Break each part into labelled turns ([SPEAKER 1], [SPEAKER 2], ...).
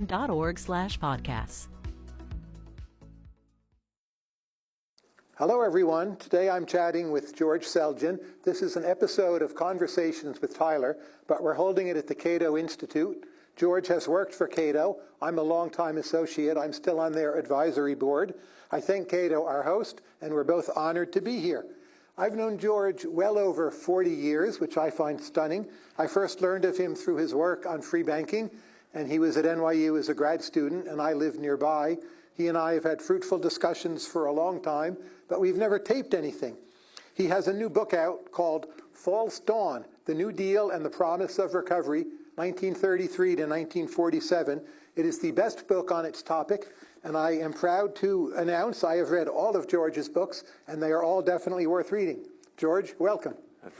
[SPEAKER 1] .org/podcasts.
[SPEAKER 2] Hello, everyone. Today I'm chatting with George Selgin. This is an episode of Conversations with Tyler, but we're holding it at the Cato Institute. George has worked for Cato. I'm a longtime associate. I'm still on their advisory board. I thank Cato, our host, and we're both honored to be here. I've known George well over 40 years, which I find stunning. I first learned of him through his work on free banking, and he was at NYU as a grad student, and I lived nearby. He and I have had fruitful discussions for a long time, but we've never taped anything. He has a new book out called False Dawn, The New Deal and the Promise of Recovery, 1933 to 1947. It is the best book on its topic, and I am proud to announce I have read all of George's books, and they are all definitely worth reading. George, welcome.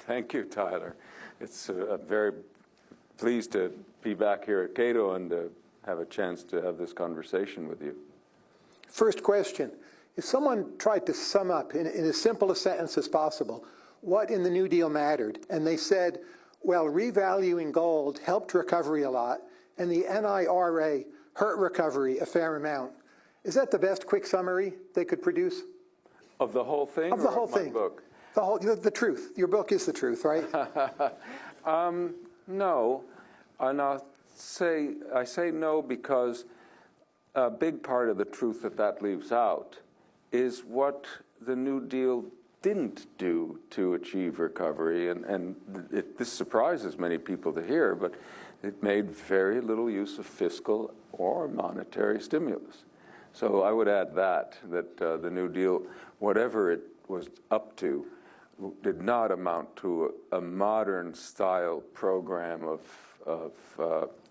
[SPEAKER 3] Thank you, Tyler. It's very pleased to be back here at Cato and to have a chance to have this conversation with you.
[SPEAKER 2] First question. If someone tried to sum up in as simple a sentence as possible what in the New Deal mattered, and they said, well, revaluing gold helped recovery a lot, and the NIRA hurt recovery a fair amount, is that the best quick summary they could produce?
[SPEAKER 3] Of the whole thing?
[SPEAKER 2] Of the whole
[SPEAKER 3] my
[SPEAKER 2] thing.
[SPEAKER 3] Book?
[SPEAKER 2] The truth. Your book is the truth, right?
[SPEAKER 3] No. And I say no because a big part of the truth that leaves out is what the New Deal didn't do to achieve recovery. And this surprises many people to hear, but it made very little use of fiscal or monetary stimulus. So I would add that the New Deal, whatever it was up to, did not amount to a modern-style program of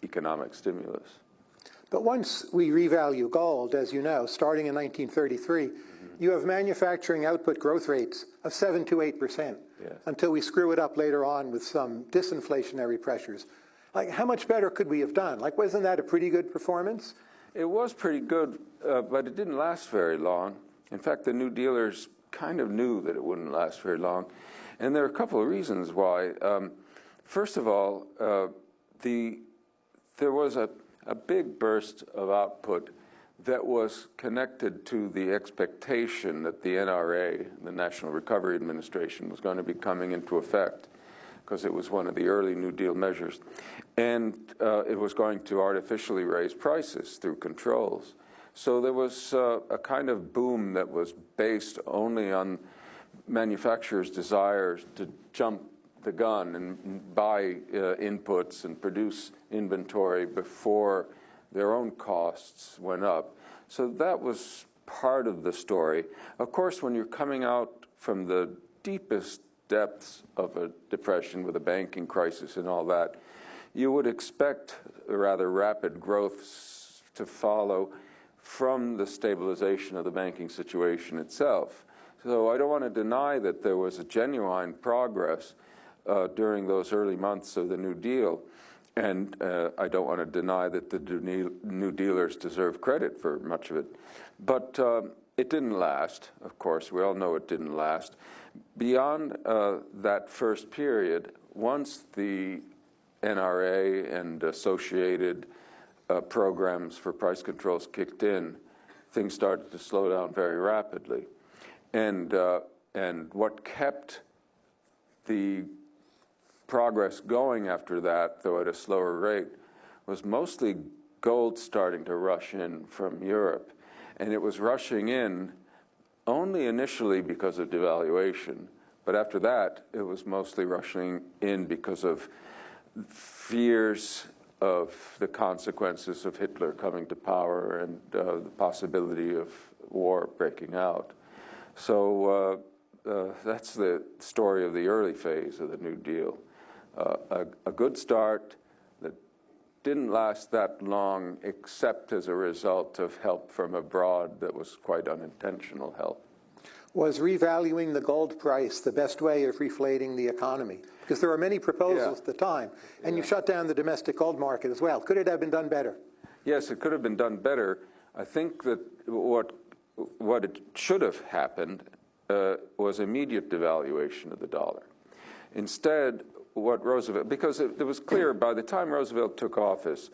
[SPEAKER 3] economic stimulus.
[SPEAKER 2] But once we revalue gold, as you know, starting in 1933, you have manufacturing output growth rates of 7 to 8%,
[SPEAKER 3] Yes.
[SPEAKER 2] until we screw it up later on with some disinflationary pressures. Like, how much better could we have done? Like, wasn't that a pretty good performance?
[SPEAKER 3] It was pretty good, but it didn't last very long. In fact, the New Dealers kind of knew that it wouldn't last very long. And there are a couple of reasons why. First of all, there was a big burst of output that was connected to the expectation that the NRA, the National Recovery Administration, was going to be coming into effect, because it was one of the early New Deal measures. And it was going to artificially raise prices through controls. So there was a kind of boom that was based only on manufacturers' desires to jump the gun and buy inputs and produce inventory before their own costs went up. So that was part of the story. Of course, when you're coming out from the deepest depths of a depression with a banking crisis and all that, you would expect a rather rapid growth to follow from the stabilization of the banking situation itself. So I don't want to deny that there was a genuine progress during those early months of the New Deal. And I don't want to deny that the New Dealers deserve credit for much of it. But it didn't last, of course. We all know it didn't last. Beyond that first period, once the NRA and associated programs for price controls kicked in, things started to slow down very rapidly. And what kept the progress going after that, though at a slower rate, was mostly gold starting to rush in from Europe. And it was rushing in only initially because of devaluation, but after that, it was mostly rushing in because of fears of the consequences of Hitler coming to power and the possibility of war breaking out. So that's the story of the early phase of the New Deal. A good start that didn't last that long, except as a result of help from abroad that was quite unintentional help.
[SPEAKER 2] Was revaluing the gold price the best way of reflating the economy? Because there were many proposals at the time, and you shut down the domestic gold market as well. Could it have been done better?
[SPEAKER 3] Yes, it could have been done better. I think that what it should have happened was immediate devaluation of the dollar. Instead, what Roosevelt, because it was clear by the time Roosevelt took office,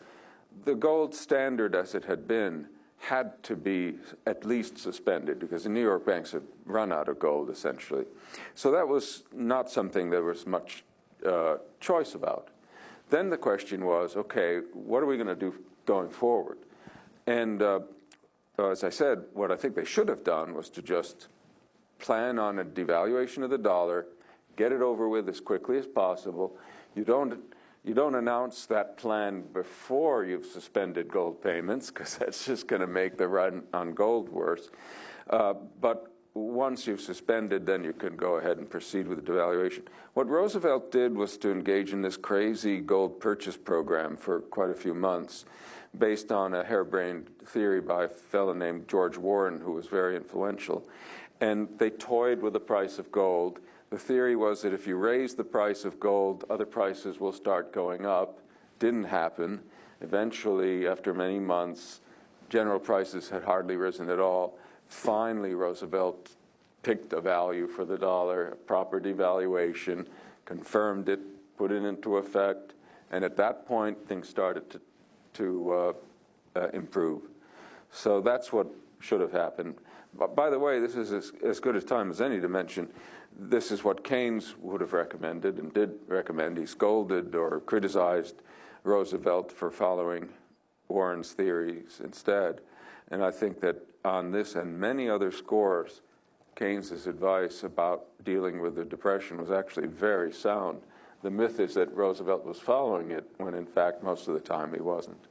[SPEAKER 3] the gold standard as it had been had to be at least suspended because the New York banks had run out of gold, essentially. So that was not something there was much choice about. Then the question was, okay, what are we going to do going forward? And as I said, what I think they should have done was to just plan on a devaluation of the dollar, get it over with as quickly as possible. You don't announce that plan before you've suspended gold payments, because that's just going to make the run on gold worse. But once you've suspended, then you can go ahead and proceed with the devaluation. What Roosevelt did was to engage in this crazy gold purchase program for quite a few months, based on a harebrained theory by a fellow named George Warren, who was very influential. And they toyed with the price of gold. The theory was that if you raise the price of gold, other prices will start going up. Didn't happen. Eventually, after many months, general prices had hardly risen at all. Finally, Roosevelt picked a value for the dollar, a proper devaluation, confirmed it, put it into effect, and at that point, things started to improve. So that's what should have happened. But by the way, this is as good a time as any to mention this is what Keynes would have recommended and did recommend. He scolded or criticized Roosevelt for following Warren's theories instead. And I think that on this and many other scores, Keynes's advice about dealing with the Depression was actually very sound. The myth is that Roosevelt was following it, when in fact most of the time he wasn't.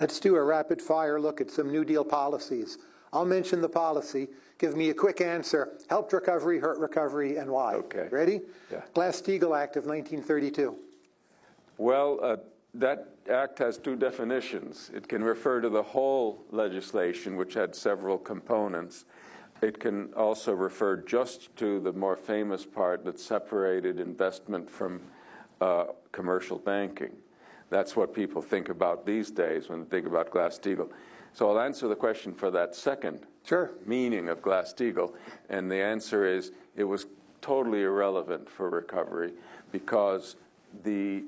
[SPEAKER 2] Let's do a rapid-fire look at some New Deal policies. I'll mention the policy. Give me a quick answer. Helped recovery, hurt recovery, and why.
[SPEAKER 3] Okay.
[SPEAKER 2] Ready?
[SPEAKER 3] Yeah.
[SPEAKER 2] Glass-Steagall Act of 1932.
[SPEAKER 3] Well, that act has two definitions. It can refer to the whole legislation, which had several components. It can also refer just to the more famous part that separated investment from commercial banking. That's what people think about these days when they think about Glass-Steagall. So I'll answer the question for that second meaning of Glass-Steagall, and the answer is it was totally irrelevant for recovery because the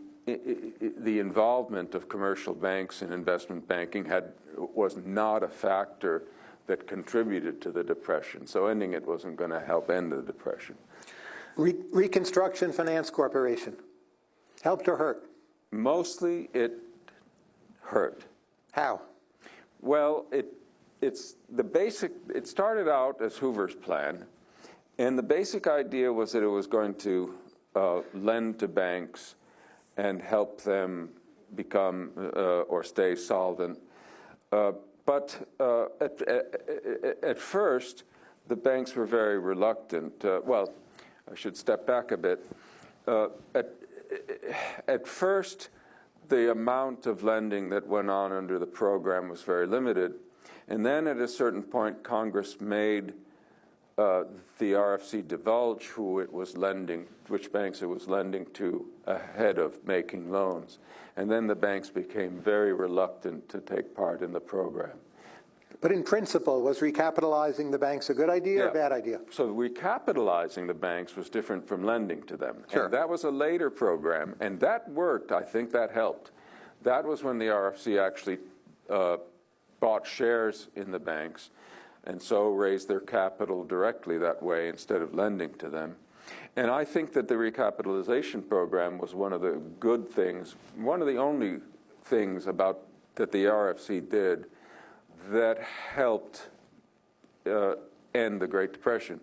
[SPEAKER 3] involvement of commercial banks in investment banking was not a factor that contributed to the Depression. So ending it wasn't going to help end the Depression.
[SPEAKER 2] Reconstruction Finance Corporation. Helped or hurt?
[SPEAKER 3] Mostly it hurt.
[SPEAKER 2] How?
[SPEAKER 3] Well, it started out as Hoover's plan, and the basic idea was that it was going to lend to banks and help them become or stay solvent. But at first, the banks were very reluctant. Well, I should step back a bit. At first, the amount of lending that went on under the program was very limited. And then at a certain point, Congress made the RFC divulge who it was lending, which banks it was lending to ahead of making loans. And then the banks became very reluctant to take part in the program.
[SPEAKER 2] But in principle, was recapitalizing the banks a good idea or a bad idea?
[SPEAKER 3] So recapitalizing the banks was different from lending to them.
[SPEAKER 2] Sure.
[SPEAKER 3] And that was a later program, and that worked. I think that helped. That was when the RFC actually bought shares in the banks and so raised their capital directly that way instead of lending to them. And I think that the recapitalization program was one of the good things, one of the only things that the RFC did that helped end the Great Depression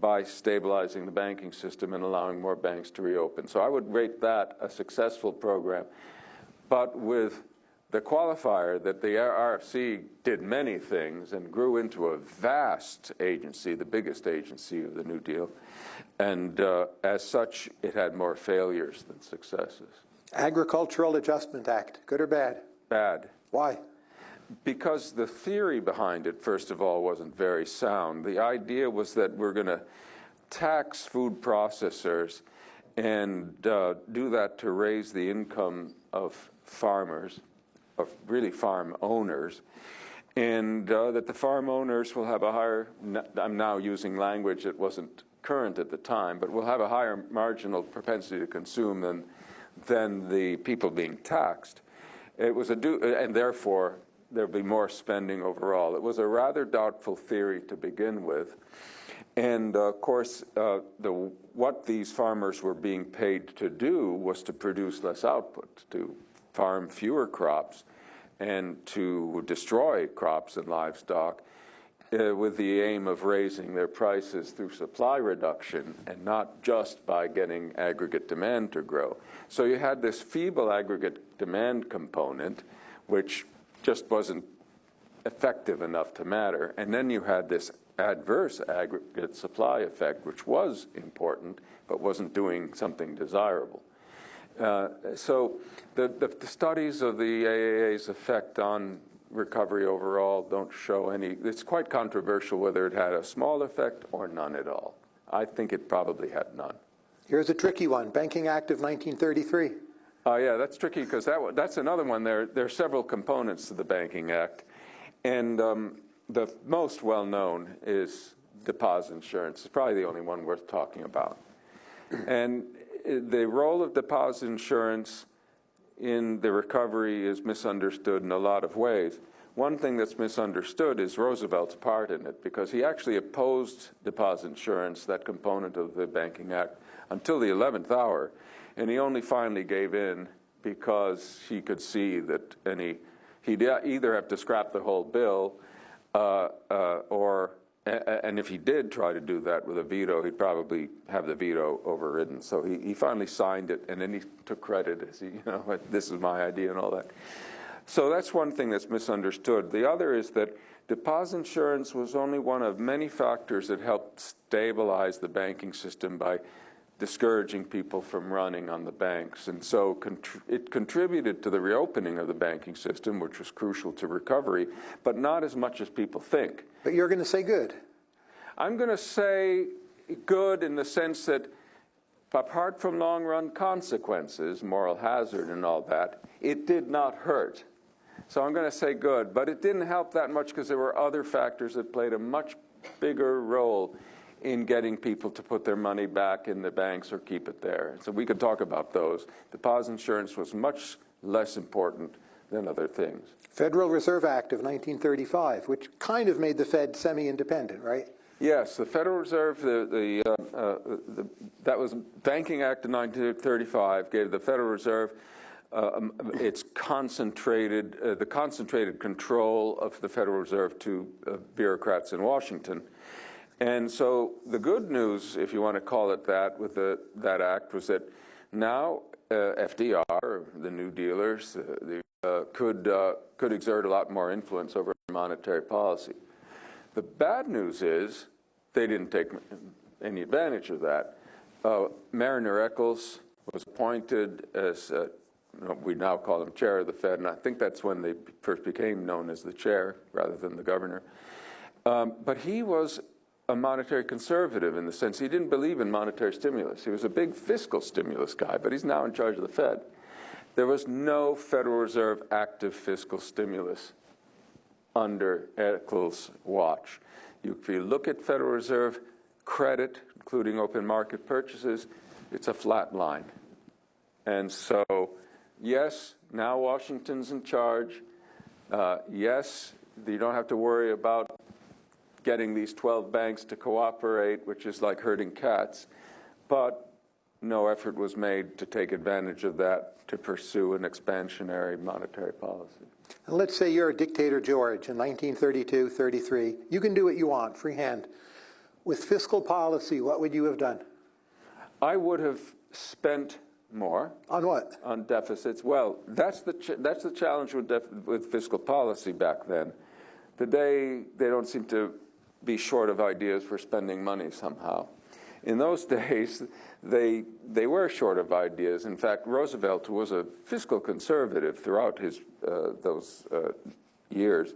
[SPEAKER 3] by stabilizing the banking system and allowing more banks to reopen. So I would rate that a successful program, but with the qualifier that the RFC did many things and grew into a vast agency, the biggest agency of the New Deal, and as such, it had more failures than successes.
[SPEAKER 2] Agricultural Adjustment Act, good or bad?
[SPEAKER 3] Bad.
[SPEAKER 2] Why?
[SPEAKER 3] Because the theory behind it, first of all, wasn't very sound. The idea was that we're going to tax food processors and do that to raise the income of farmers, of really farm owners, and that the farm owners will have a higher, I'm now using language that wasn't current at the time, but will have a higher marginal propensity to consume than the people being taxed. It was and therefore there'd be more spending overall. It was a rather doubtful theory to begin with. And of course, what these farmers were being paid to do was to produce less output, to farm fewer crops, and to destroy crops and livestock with the aim of raising their prices through supply reduction and not just by getting aggregate demand to grow. So you had this feeble aggregate demand component, which just wasn't effective enough to matter. And then you had this adverse aggregate supply effect, which was important, but wasn't doing something desirable. So the studies of the AAA's effect on recovery overall don't show any. It's quite controversial whether it had a small effect or none at all. I think it probably had none.
[SPEAKER 2] Here's a tricky one, Banking Act of 1933.
[SPEAKER 3] Yeah, that's tricky because that's another one. There are several components to the Banking Act. And the most well-known is deposit insurance. It's probably the only one worth talking about. And the role of deposit insurance in the recovery is misunderstood in a lot of ways. One thing that's misunderstood is Roosevelt's part in it, because he actually opposed deposit insurance, that component of the Banking Act, until the 11th hour. And he only finally gave in because he could see that he'd either have to scrap the whole bill and if he did try to do that with a veto, he'd probably have the veto overridden. So he finally signed it, and then he took credit as this is my idea and all that. So that's one thing that's misunderstood. The other is that deposit insurance was only one of many factors that helped stabilize the banking system by discouraging people from running on the banks. And so it contributed to the reopening of the banking system, which was crucial to recovery, but not as much as people think.
[SPEAKER 2] But you're going to say good.
[SPEAKER 3] I'm going to say good in the sense that apart from long-run consequences, moral hazard and all that, it did not hurt. So I'm going to say good, but it didn't help that much because there were other factors that played a much bigger role in getting people to put their money back in the banks or keep it there. So we could talk about those. Deposit insurance was much less important than other things.
[SPEAKER 2] Federal Reserve Act of 1935, which kind of made the Fed semi-independent, right?
[SPEAKER 3] Yes, the Federal Reserve, that was Banking Act of 1935, gave the Federal Reserve its the concentrated control of the Federal Reserve to bureaucrats in Washington. And so the good news, if you want to call it that, with that act was that now FDR, the New Dealers, could exert a lot more influence over monetary policy. The bad news is they didn't take any advantage of that. Mariner Eccles was appointed as, we now call him chair of the Fed, and I think that's when they first became known as the chair rather than the governor. But he was a monetary conservative in the sense he didn't believe in monetary stimulus. He was a big fiscal stimulus guy, but he's now in charge of the Fed. There was no Federal Reserve active fiscal stimulus under Eccles' watch. If you look at Federal Reserve credit, including open market purchases, it's a flat line. And so, yes, now Washington's in charge. Yes, you don't have to worry about getting these 12 banks to cooperate, which is like herding cats, but no effort was made to take advantage of that to pursue an expansionary monetary policy.
[SPEAKER 2] And let's say you're a dictator, George, in 1932, 33. You can do what you want, free hand. With fiscal policy, what would you have done?
[SPEAKER 3] I would have spent more.
[SPEAKER 2] On what?
[SPEAKER 3] On deficits. Well, that's the challenge with fiscal policy back then. Today, they don't seem to be short of ideas for spending money somehow. In those days, they were short of ideas. In fact, Roosevelt, who was a fiscal conservative throughout those years,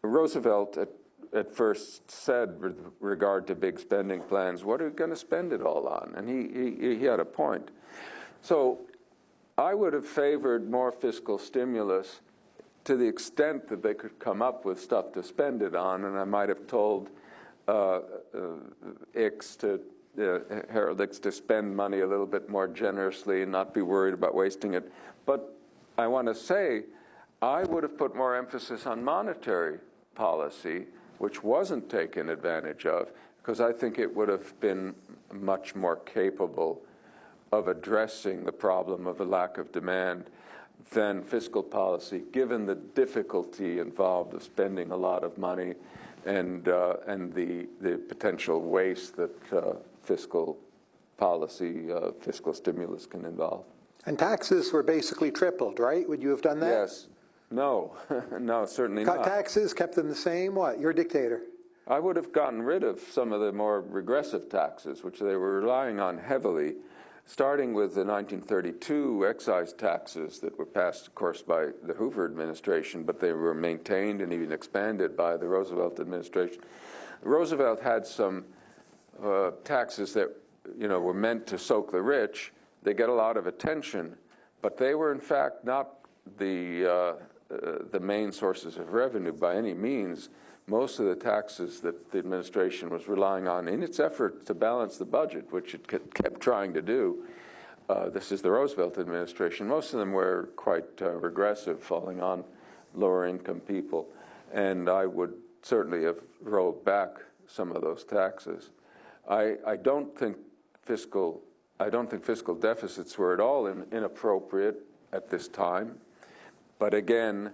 [SPEAKER 3] Roosevelt at first said with regard to big spending plans, what are we going to spend it all on? And he had a point. So I would have favored more fiscal stimulus to the extent that they could come up with stuff to spend it on, and I might have told Harold Ickes to spend money a little bit more generously and not be worried about wasting it. But I want to say I would have put more emphasis on monetary policy, which wasn't taken advantage of, because I think it would have been much more capable of addressing the problem of a lack of demand than fiscal policy, given the difficulty involved of spending a lot of money and the potential waste that fiscal policy, fiscal stimulus can involve.
[SPEAKER 2] And taxes were basically tripled, right? Would you have done that?
[SPEAKER 3] Yes. No. No, certainly
[SPEAKER 2] Cut
[SPEAKER 3] not.
[SPEAKER 2] taxes, kept them the same? What? You're a dictator.
[SPEAKER 3] I would have gotten rid of some of the more regressive taxes, which they were relying on heavily, starting with the 1932 excise taxes that were passed, of course, by the Hoover administration, but they were maintained and even expanded by the Roosevelt administration. Roosevelt had some taxes that, were meant to soak the rich. They get a lot of attention, but they were, in fact, not the main sources of revenue by any means. Most of the taxes that the administration was relying on in its effort to balance the budget, which it kept trying to do, this is the Roosevelt administration, most of them were quite regressive, falling on lower income people. And I would certainly have rolled back some of those taxes. I don't think fiscal deficits were at all inappropriate at this time. But again,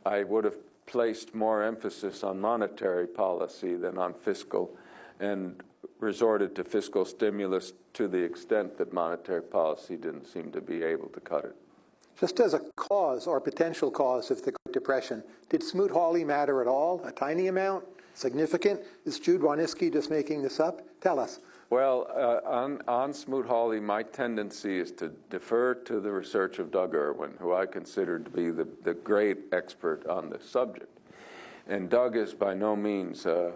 [SPEAKER 3] I would have placed more emphasis on monetary policy than on fiscal, and resorted to fiscal stimulus to the extent that monetary policy didn't seem to be able to cut it.
[SPEAKER 2] Just as a cause or potential cause of the Great Depression, did Smoot-Hawley matter at all? A tiny amount? Significant? Is Jude Wanniski just making this up? Tell us.
[SPEAKER 3] Well, on Smoot-Hawley, my tendency is to defer to the research of Doug Irwin, who I consider to be the great expert on this subject. And Doug is by no means a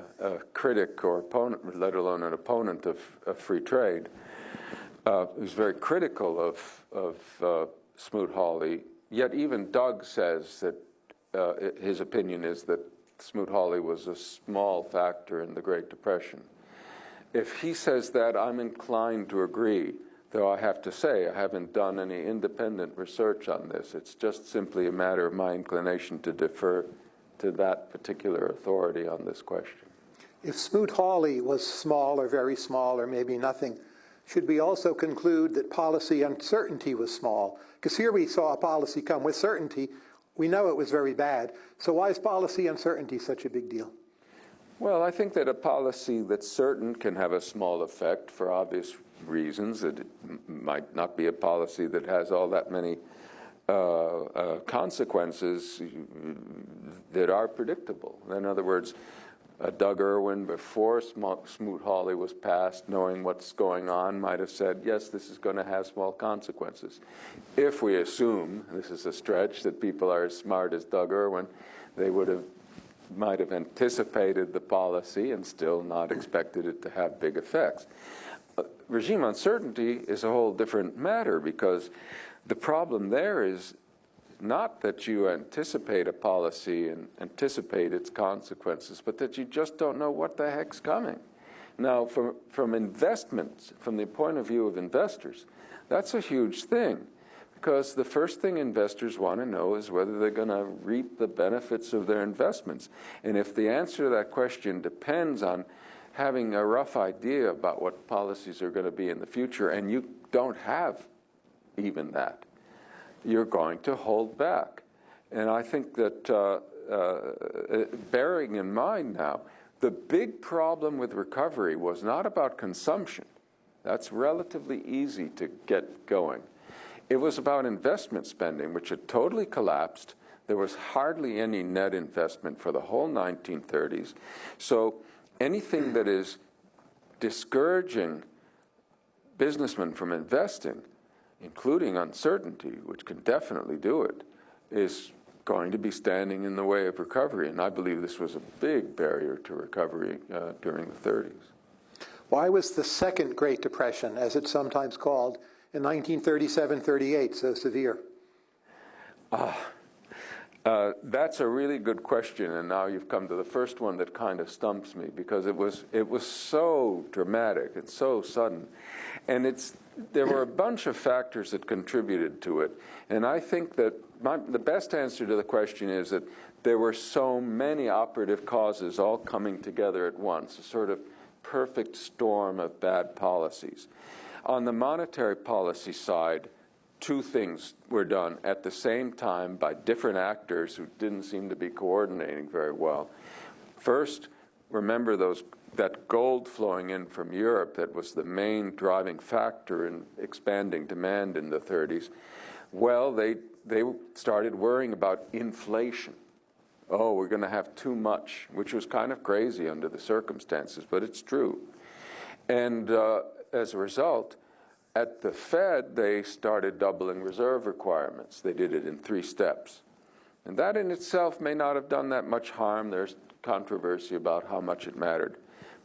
[SPEAKER 3] critic or opponent, let alone an opponent of free trade. He's very critical of Smoot-Hawley, yet even Doug says that his opinion is that Smoot-Hawley was a small factor in the Great Depression. If he says that, I'm inclined to agree, though I have to say I haven't done any independent research on this. It's just simply a matter of my inclination to defer to that particular authority on this question.
[SPEAKER 2] If Smoot-Hawley was small or very small or maybe nothing, should we also conclude that policy uncertainty was small? Because here we saw a policy come with certainty. We know it was very bad. So why is policy uncertainty such a big deal?
[SPEAKER 3] Well, I think that a policy that's certain can have a small effect for obvious reasons. It might not be a policy that has all that many consequences that are predictable. In other words, Doug Irwin, before Smoot-Hawley was passed, knowing what's going on, might have said, yes, this is going to have small consequences. If we assume, this is a stretch, that people are as smart as Doug Irwin, they might have anticipated the policy and still not expected it to have big effects. Regime uncertainty is a whole different matter, because the problem there is not that you anticipate a policy and anticipate its consequences, but that you just don't know what the heck's coming. Now, from investments, from the point of view of investors, that's a huge thing, because the first thing investors want to know is whether they're going to reap the benefits of their investments. And if the answer to that question depends on having a rough idea about what policies are going to be in the future, and you don't have even that, you're going to hold back. And I think that bearing in mind now, the big problem with recovery was not about consumption. That's relatively easy to get going. It was about investment spending, which had totally collapsed. There was hardly any net investment for the whole 1930s. So anything that is discouraging businessmen from investing, including uncertainty, which can definitely do it, is going to be standing in the way of recovery. And I believe this was a big barrier to recovery during the 30s.
[SPEAKER 2] Why was the Second Great Depression, as it's sometimes called, in 1937-38 so severe?
[SPEAKER 3] That's a really good question, and now you've come to the first one that kind of stumps me, because it was so dramatic and so sudden. And there were a bunch of factors that contributed to it. And I think that the best answer to the question is that there were so many operative causes all coming together at once, a sort of perfect storm of bad policies. On the monetary policy side, two things were done at the same time by different actors who didn't seem to be coordinating very well. First, remember that gold flowing in from Europe that was the main driving factor in expanding demand in the 30s. Well, they started worrying about inflation. Oh, we're going to have too much, which was kind of crazy under the circumstances, but it's true. And as a result, at the Fed, they started doubling reserve requirements. They did it in 3 steps. And that in itself may not have done that much harm. There's controversy about how much it mattered.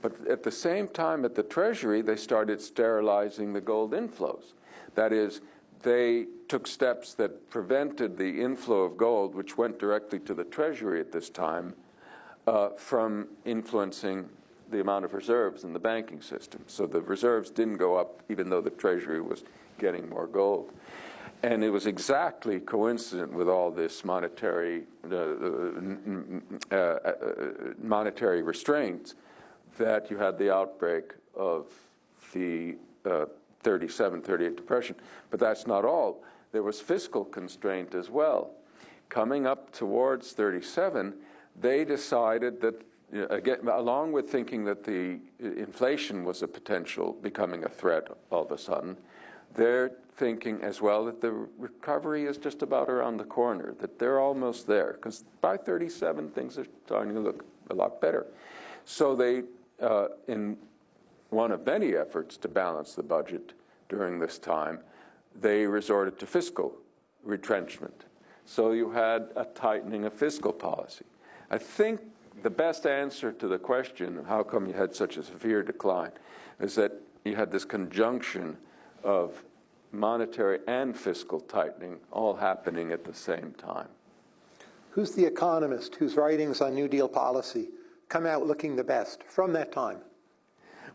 [SPEAKER 3] But at the same time, at the Treasury, they started sterilizing the gold inflows. That is, they took steps that prevented the inflow of gold, which went directly to the Treasury at this time, from influencing the amount of reserves in the banking system. So the reserves didn't go up, even though the Treasury was getting more gold. And it was exactly coincident with all this monetary restraints that you had the outbreak of the 37, 38 depression. But that's not all. There was fiscal constraint as well. Coming up towards 37, they decided that, again, along with thinking that the inflation was a potential becoming a threat all of a sudden, they're thinking as well that the recovery is just about around the corner, that they're almost there, because by 37, things are starting to look a lot better. So they, in one of many efforts to balance the budget during this time, they resorted to fiscal retrenchment. So you had a tightening of fiscal policy. I think the best answer to the question, how come you had such a severe decline, is that you had this conjunction of monetary and fiscal tightening all happening at the same time.
[SPEAKER 2] Who's the economist whose writings on New Deal policy come out looking the best from that time?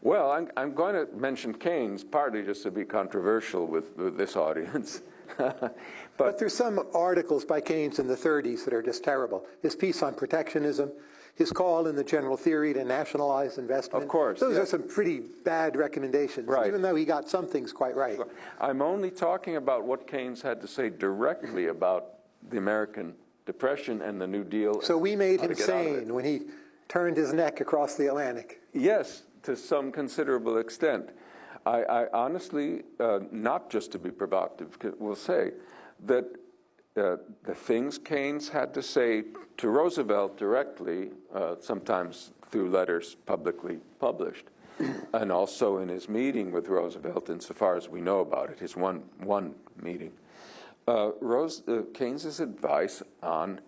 [SPEAKER 3] Well, I'm going to mention Keynes, partly just to be controversial with this audience.
[SPEAKER 2] But there's some articles by Keynes in the 30s that are just terrible. His piece on protectionism, his call in the General Theory to nationalize investment.
[SPEAKER 3] Of course.
[SPEAKER 2] Those are some pretty bad recommendations,
[SPEAKER 3] right,
[SPEAKER 2] even though he got some things quite right.
[SPEAKER 3] I'm only talking about what Keynes had to say directly about the American Depression and the New Deal.
[SPEAKER 2] So we made him sane when he turned his neck across the Atlantic.
[SPEAKER 3] Yes, to some considerable extent. I honestly, not just to be provocative, will say that the things Keynes had to say to Roosevelt directly, sometimes through letters publicly published, and also in his meeting with Roosevelt, insofar as we know about it, his one meeting, Keynes's advice on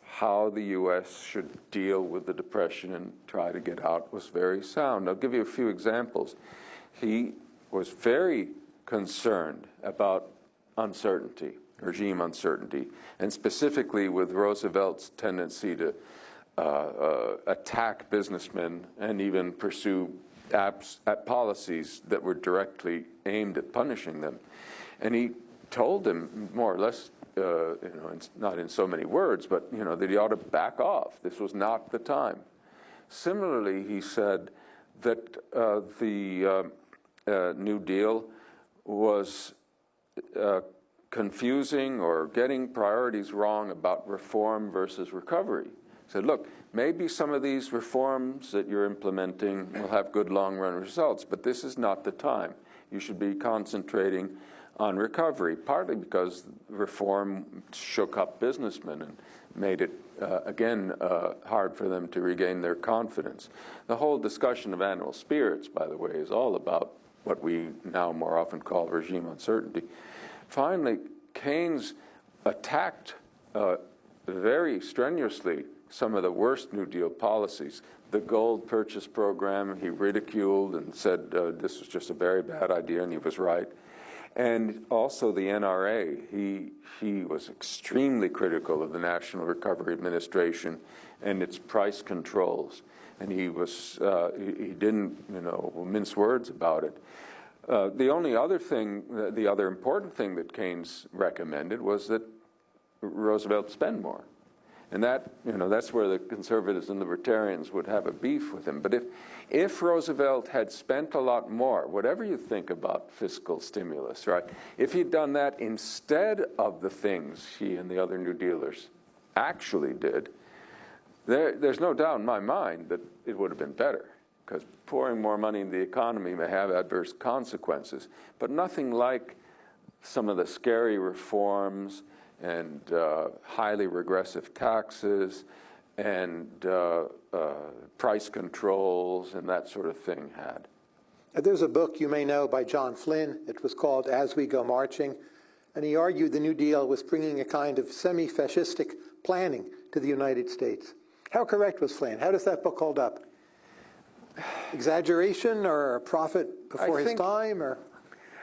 [SPEAKER 3] how the U.S. should deal with the Depression and try to get out was very sound. I'll give you a few examples. He was very concerned about uncertainty, regime uncertainty, and specifically with Roosevelt's tendency to attack businessmen and even pursue policies that were directly aimed at punishing them. And he told them, more or less, not in so many words, but that he ought to back off. This was not the time. Similarly, he said that the New Deal was confusing or getting priorities wrong about reform versus recovery. He said, look, maybe some of these reforms that you're implementing will have good long-run results, but this is not the time. You should be concentrating on recovery, partly because reform shook up businessmen and made it, again, hard for them to regain their confidence. The whole discussion of animal spirits, by the way, is all about what we now more often call regime uncertainty. Finally, Keynes attacked very strenuously some of the worst New Deal policies. The gold purchase program, he ridiculed and said this was just a very bad idea, and he was right. And also the NRA, he was extremely critical of the National Recovery Administration and its price controls. And he didn't, mince words about it. The other important thing that Keynes recommended was that Roosevelt spend more. And that, that's where the conservatives and libertarians would have a beef with him. But if Roosevelt had spent a lot more, whatever you think about fiscal stimulus, right? If he'd done that instead of the things he and the other New Dealers actually did, there's no doubt in my mind that it would have been better, because pouring more money in the economy may have adverse consequences, but nothing like some of the scary reforms and highly regressive taxes and price controls and that sort of thing had.
[SPEAKER 2] There's a book you may know by John Flynn. It was called As We Go Marching, and he argued the New Deal was bringing a kind of semi-fascistic planning to the United States. How correct was Flynn? How does that book hold up? Exaggeration or a prophet before his time? Or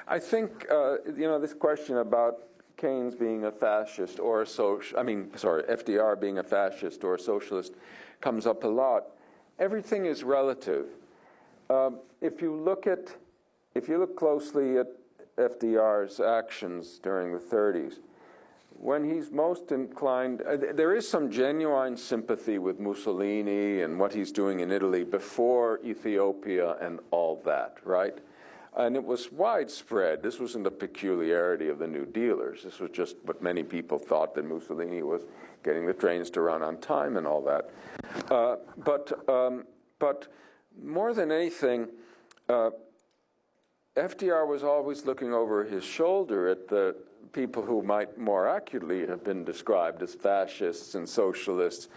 [SPEAKER 3] I think, this question about Keynes being a fascist or FDR being a fascist or a socialist comes up a lot. Everything is relative. If you look closely at FDR's actions during the 30s, when he's most inclined, there is some genuine sympathy with Mussolini and what he's doing in Italy before Ethiopia and all that, right? And it was widespread. This wasn't a peculiarity of the New Dealers. This was just what many people thought, that Mussolini was getting the trains to run on time and all that. But more than anything, FDR was always looking over his shoulder at the people who might more accurately have been described as fascists and socialists,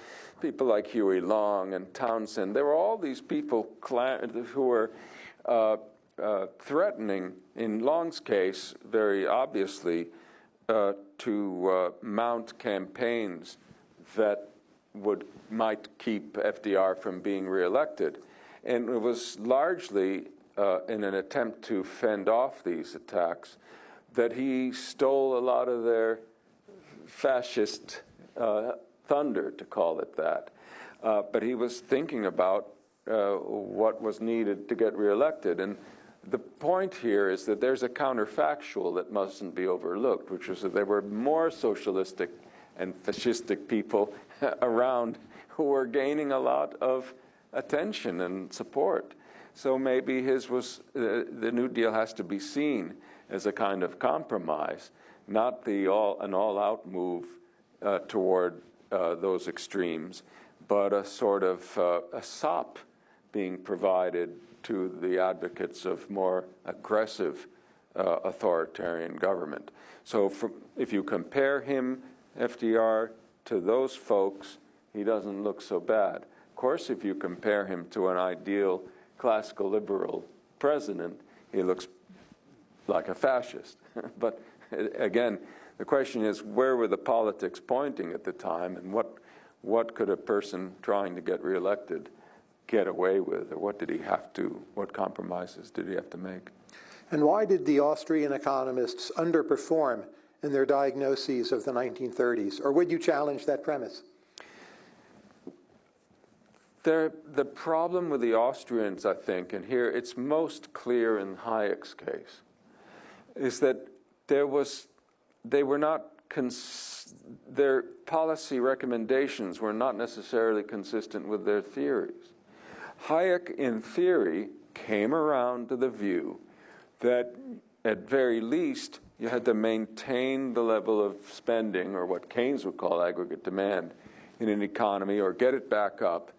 [SPEAKER 3] people like Huey Long and Townsend. There were all these people who were threatening, in Long's case, very obviously, to mount campaigns that might keep FDR from being reelected. And it was largely in an attempt to fend off these attacks that he stole a lot of their fascist thunder, to call it that. But he was thinking about what was needed to get reelected. And the point here is that there's a counterfactual that mustn't be overlooked, which is that there were more socialistic and fascistic people around who were gaining a lot of attention and support. So maybe his was, the New Deal has to be seen as a kind of compromise, not an all-out move toward those extremes, but a sort of a sop being provided to the advocates of more aggressive authoritarian government. So if you compare him, FDR, to those folks, he doesn't look so bad. Of course, if you compare him to an ideal classical liberal president, he looks like a fascist. But again, the question is, where were the politics pointing at the time, and what could a person trying to get reelected get away with, or what compromises did he have to make?
[SPEAKER 2] And why did the Austrian economists underperform in their diagnoses of the 1930s? Or would you challenge that premise?
[SPEAKER 3] The problem with the Austrians, I think, and here it's most clear in Hayek's case, is that their policy recommendations were not necessarily consistent with their theories. Hayek, in theory, came around to the view that, at very least, you had to maintain the level of spending, or what Keynes would call aggregate demand, in an economy, or get it back up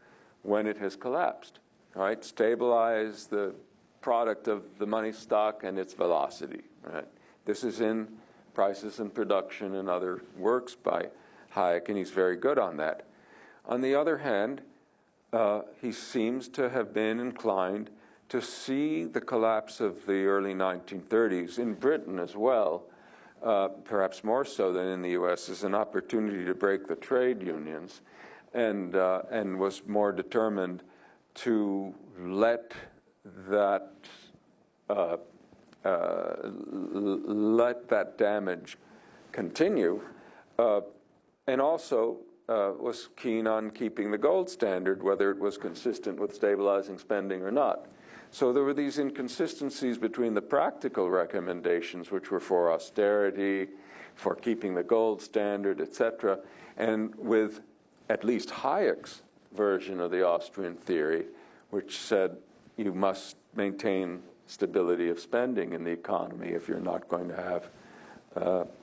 [SPEAKER 3] when it has collapsed, right? Stabilize the product of the money stock and its velocity, right? This is in Prices and Production and other works by Hayek, and he's very good on that. On the other hand, he seems to have been inclined to see the collapse of the early 1930s, in Britain as well, perhaps more so than in the US, as an opportunity to break the trade unions, and was more determined to let that damage continue, and also was keen on keeping the gold standard, whether it was consistent with stabilizing spending or not. So there were these inconsistencies between the practical recommendations, which were for austerity, for keeping the gold standard, etc. And with at least Hayek's version of the Austrian theory, which said you must maintain stability of spending in the economy if you're not going to have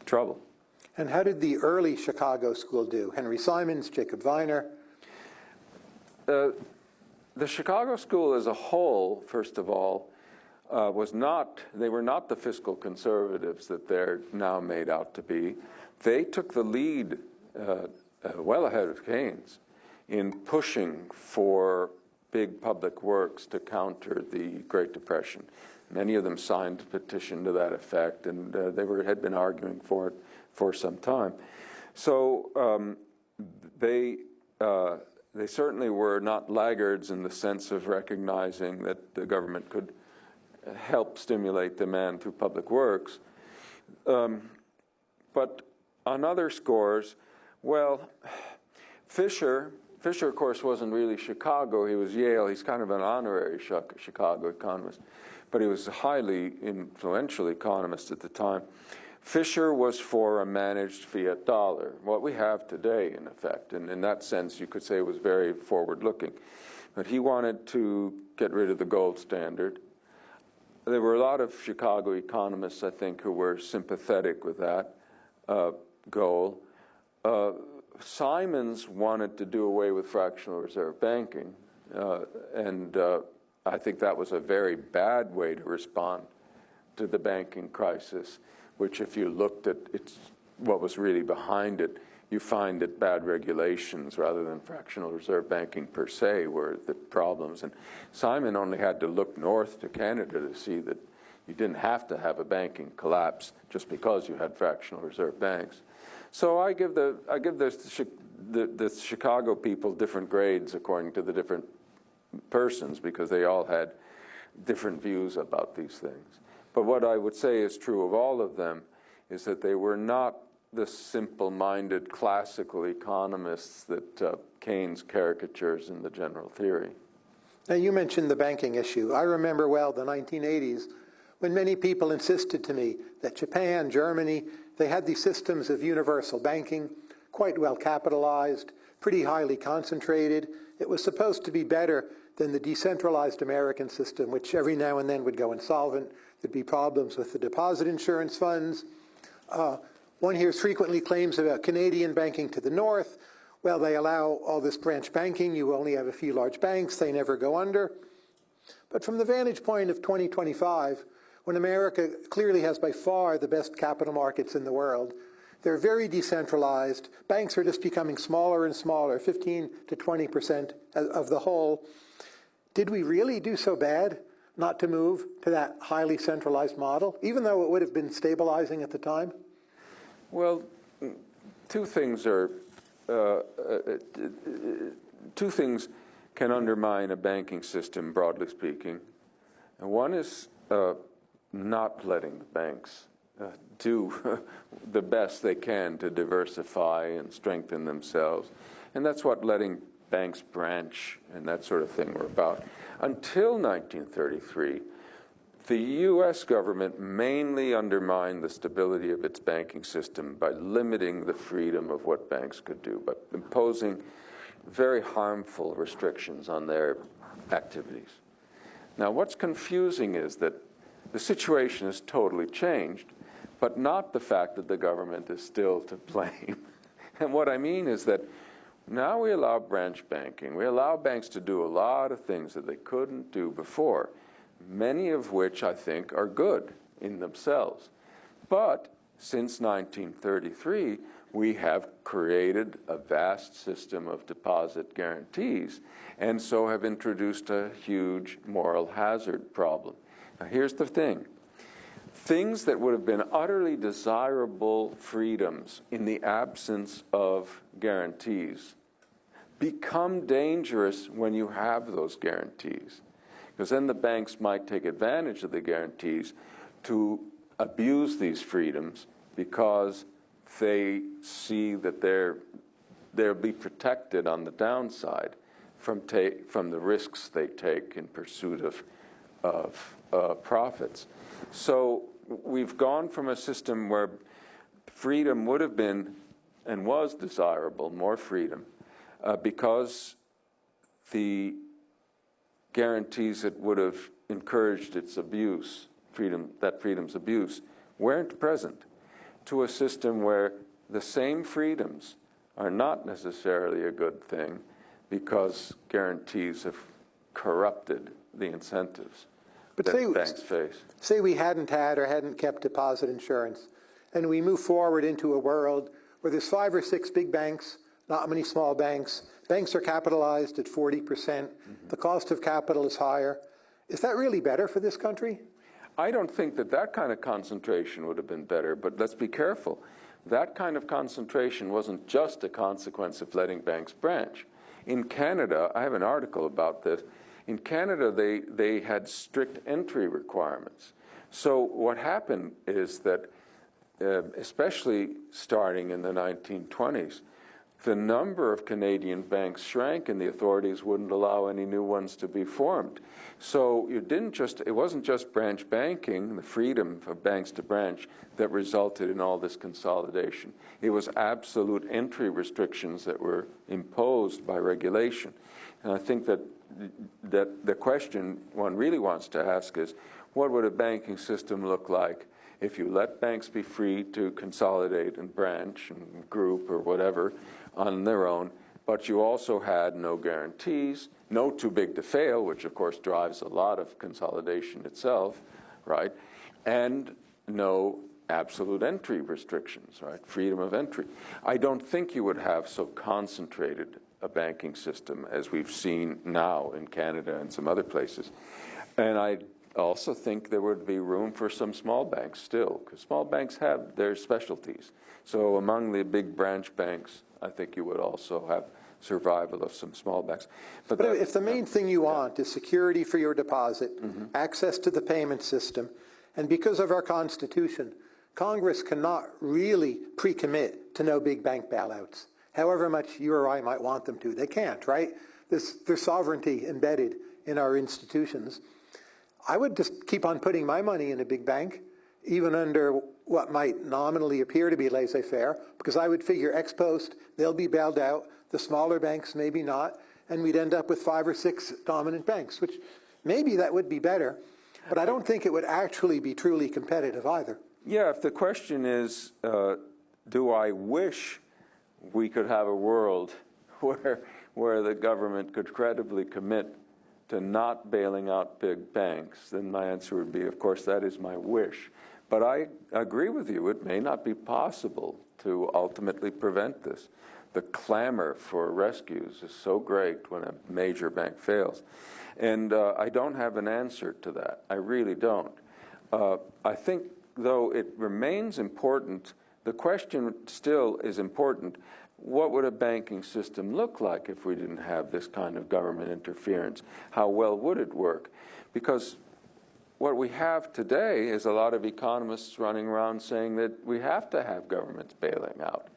[SPEAKER 3] trouble.
[SPEAKER 2] And how did the early Chicago school do? Henry Simons, Jacob Viner?
[SPEAKER 3] The Chicago school as a whole, first of all, they were not the fiscal conservatives that they're now made out to be. They took the lead well ahead of Keynes in pushing for big public works to counter the Great Depression. Many of them signed a petition to that effect, and had been arguing for it for some time. So they certainly were not laggards in the sense of recognizing that the government could help stimulate demand through public works. But on other scores, well, Fisher, of course, wasn't really Chicago. He was Yale. He's kind of an honorary Chicago economist, but he was a highly influential economist at the time. Fisher was for a managed fiat dollar, what we have today, in effect. And in that sense, you could say it was very forward-looking. But he wanted to get rid of the gold standard. There were a lot of Chicago economists, I think, who were sympathetic with that goal. Simons wanted to do away with fractional reserve banking, and I think that was a very bad way to respond to the banking crisis, which if you looked at what was really behind it, you find that bad regulations rather than fractional reserve banking per se were the problems. And Simon only had to look north to Canada to see that you didn't have to have a banking collapse just because you had fractional reserve banks. So I give the Chicago people different grades according to the different persons, because they all had different views about these things. But what I would say is true of all of them is that they were not the simple-minded classical economists that Keynes caricatures in the general theory.
[SPEAKER 2] Now, you mentioned the banking issue. I remember well the 1980s when many people insisted to me that Japan, Germany, they had these systems of universal banking, quite well capitalized, pretty highly concentrated. It was supposed to be better than the decentralized American system, which every now and then would go insolvent. There'd be problems with the deposit insurance funds. One hears frequently claims about Canadian banking to the north. Well, they allow all this branch banking. You only have a few large banks. They never go under. But from the vantage point of 2025, when America clearly has by far the best capital markets in the world, they're very decentralized. Banks are just becoming smaller and smaller, 15 to 20% of the whole. Did we really do so bad not to move to that highly centralized model, even though it would have been stabilizing at the time?
[SPEAKER 3] Well, two things can undermine a banking system, broadly speaking. And one is not letting the banks do the best they can to diversify and strengthen themselves. And that's what letting banks branch and that sort of thing were about. Until 1933, the U.S. government mainly undermined the stability of its banking system by limiting the freedom of what banks could do, but imposing very harmful restrictions on their activities. Now, what's confusing is that the situation has totally changed, but not the fact that the government is still to blame. And what I mean is that now we allow branch banking. We allow banks to do a lot of things that they couldn't do before, many of which I think are good in themselves. But since 1933, we have created a vast system of deposit guarantees, and so have introduced a huge moral hazard problem. Now, here's the thing. Things that would have been utterly desirable freedoms in the absence of guarantees become dangerous when you have those guarantees, because then the banks might take advantage of the guarantees to abuse these freedoms because they see that they'll be protected on the downside from the risks they take in pursuit of profits. So we've gone from a system where freedom would have been and was desirable, more freedom, because the guarantees that would have encouraged its abuse, freedom's abuse, weren't present to a system where the same freedoms are not necessarily a good thing because guarantees have corrupted the incentives
[SPEAKER 2] But
[SPEAKER 3] that banks face.
[SPEAKER 2] say we hadn't had or hadn't kept deposit insurance, and we move forward into a world where there's 5 or 6 big banks, not many small banks. Banks are capitalized at 40%. The cost of capital is higher. Is that really better for this country?
[SPEAKER 3] I don't think that that kind of concentration would have been better, but let's be careful. That kind of concentration wasn't just a consequence of letting banks branch. In Canada, I have an article about this. In Canada, they had strict entry requirements. So what happened is that, especially starting in the 1920s, the number of Canadian banks shrank and the authorities wouldn't allow any new ones to be formed. So it wasn't just branch banking, the freedom of banks to branch, that resulted in all this consolidation. It was absolute entry restrictions that were imposed by regulation. And I think that the question one really wants to ask is, what would a banking system look like if you let banks be free to consolidate and branch and group or whatever on their own, but you also had no guarantees, no too big to fail, which of course drives a lot of consolidation itself, right? And no absolute entry restrictions, right? Freedom of entry. I don't think you would have so concentrated a banking system as we've seen now in Canada and some other places. And I also think there would be room for some small banks still, because small banks have their specialties. So among the big branch banks, I think you would also have survival of some small banks.
[SPEAKER 2] But if the main thing you want is security for your deposit, access to the payment system, and because of our Constitution, Congress cannot really pre-commit to no big bank bailouts, however much you or I might want them to. They can't, right? There's sovereignty embedded in our institutions. I would just keep on putting my money in a big bank, even under what might nominally appear to be laissez-faire, because I would figure ex post, they'll be bailed out, the smaller banks maybe not, and we'd end up with 5 or 6 dominant banks, which maybe that would be better, but I don't think it would actually be truly competitive either.
[SPEAKER 3] Yeah, if the question is, do I wish we could have a world where the government could credibly commit to not bailing out big banks, then my answer would be, of course, that is my wish. But I agree with you, it may not be possible to ultimately prevent this. The clamor for rescues is so great when a major bank fails. And I don't have an answer to that. I really don't. I think, though, it remains important, the question still is important. What would a banking system look like if we didn't have this kind of government interference? How well would it work? Because what we have today is a lot of economists running around saying that we have to have governments bailing out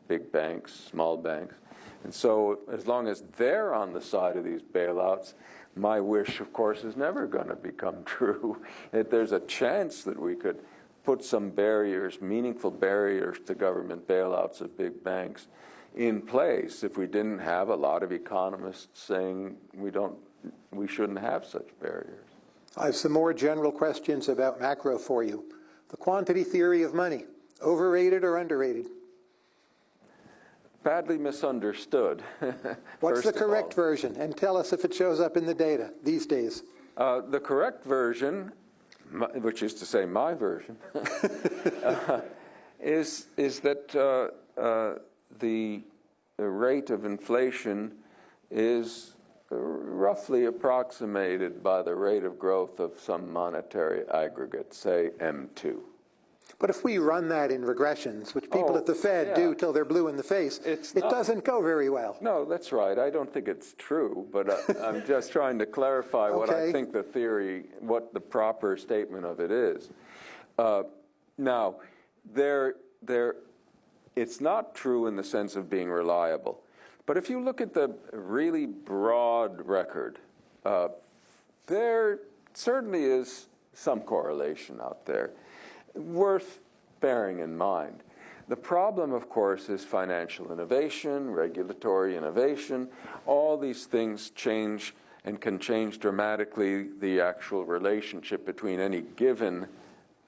[SPEAKER 3] big banks, small banks. And so as long as they're on the side of these bailouts, my wish, of course, is never going to become true. That there's a chance that we could put some barriers, meaningful barriers to government bailouts of big banks in place if we didn't have a lot of economists saying we shouldn't have such barriers.
[SPEAKER 2] I have some more general questions about macro for you. The quantity theory of money, overrated or underrated?
[SPEAKER 3] Badly misunderstood.
[SPEAKER 2] What's the correct version? And tell us if it shows up in the data these days.
[SPEAKER 3] The correct version, which is to say my version, is that the rate of inflation is roughly approximated by the rate of growth of some monetary aggregate, say M2.
[SPEAKER 2] But if we run that in regressions, which people at the Fed do till they're blue in the face, it doesn't go very well.
[SPEAKER 3] No, that's right. I don't think it's true, but I'm just trying to clarify what I think the theory, what the proper statement of it is. Now, it's not true in the sense of being reliable. But if you look at the really broad record, there certainly is some correlation out there worth bearing in mind. The problem, of course, is financial innovation, regulatory innovation. All these things change and can change dramatically the actual relationship between any given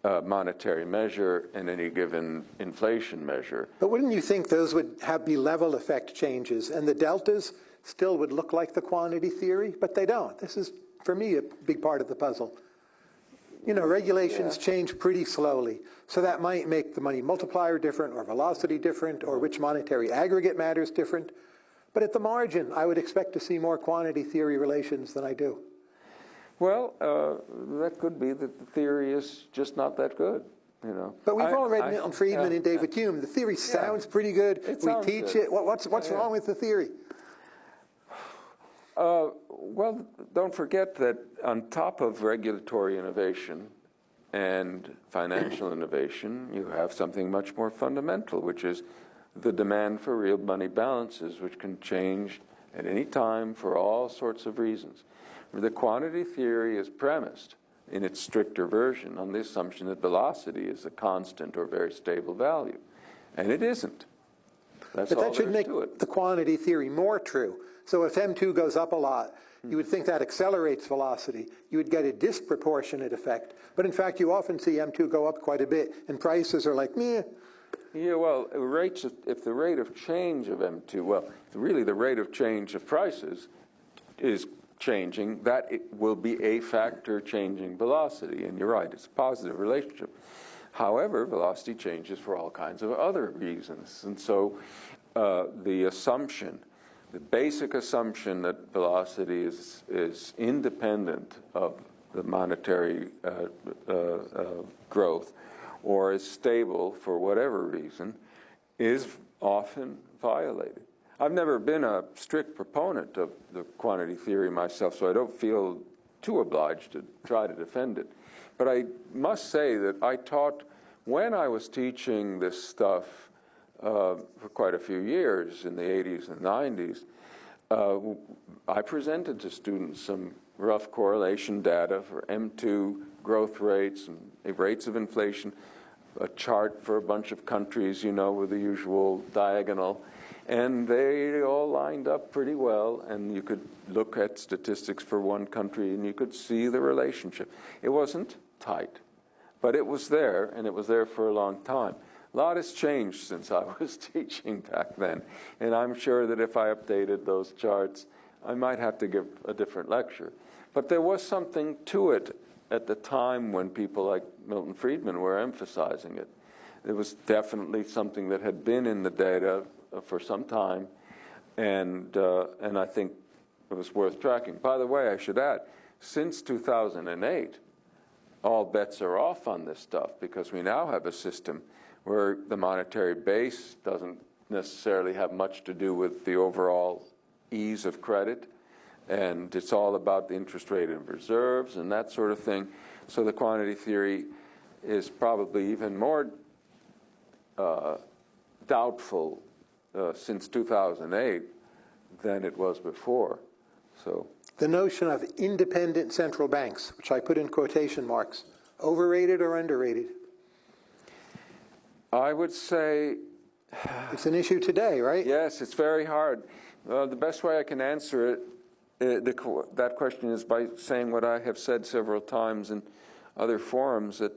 [SPEAKER 3] monetary measure and any given inflation measure.
[SPEAKER 2] But wouldn't you think those would be level effect changes, and the deltas still would look like the quantity theory? But they don't. This is, for me, a big part of the puzzle. You know, regulations change pretty slowly, so that might make the money multiplier different, or velocity different, or which monetary aggregate matters different. But at the margin, I would expect to see more quantity theory relations than I do.
[SPEAKER 3] Well, that could be that the theory is just not that good, you know.
[SPEAKER 2] But we've all read Milton Friedman and David Hume. The theory sounds pretty good. We teach it. What's wrong with the theory?
[SPEAKER 3] Well, don't forget that on top of regulatory innovation and financial innovation, you have something much more fundamental, which is the demand for real money balances, which can change at any time for all sorts of reasons. The quantity theory is premised in its stricter version on the assumption that velocity is a constant or very stable value, and it isn't. That's all
[SPEAKER 2] But that should make
[SPEAKER 3] to it.
[SPEAKER 2] the quantity theory more true. So if M2 goes up a lot, you would think that accelerates velocity. You would get a disproportionate effect. But in fact, you often see M2 go up quite a bit, and prices are like, meh.
[SPEAKER 3] Yeah, well, if the rate of change of M2, well, really the rate of change of prices is changing, that it will be a factor changing velocity. And you're right, it's a positive relationship. However, velocity changes for all kinds of other reasons. And so the basic assumption that velocity is independent of the monetary growth or is stable for whatever reason is often violated. I've never been a strict proponent of the quantity theory myself, so I don't feel too obliged to try to defend it. But I must say that I taught, when I was teaching this stuff for quite a few years in the 80s and 90s, I presented to students some rough correlation data for M2 growth rates and rates of inflation, a chart for a bunch of countries, you know, with the usual diagonal. And they all lined up pretty well, and you could look at statistics for one country, and you could see the relationship. It wasn't tight, but it was there, and it was there for a long time. A lot has changed since I was teaching back then, and I'm sure that if I updated those charts, I might have to give a different lecture. But there was something to it at the time when people like Milton Friedman were emphasizing it. It was definitely something that had been in the data for some time, and I think it was worth tracking. By the way, I should add, since 2008, all bets are off on this stuff because we now have a system where the monetary base doesn't necessarily have much to do with the overall ease of credit, and it's all about the interest rate of reserves and that sort of thing. So the quantity theory is probably even more doubtful since 2008 than it was before. So
[SPEAKER 2] The notion of independent central banks, which I put in quotation marks, overrated or underrated?
[SPEAKER 3] I would say,
[SPEAKER 2] It's an issue today, right?
[SPEAKER 3] yes, it's very hard. The best way I can answer it, that question is by saying what I have said several times in other forums, that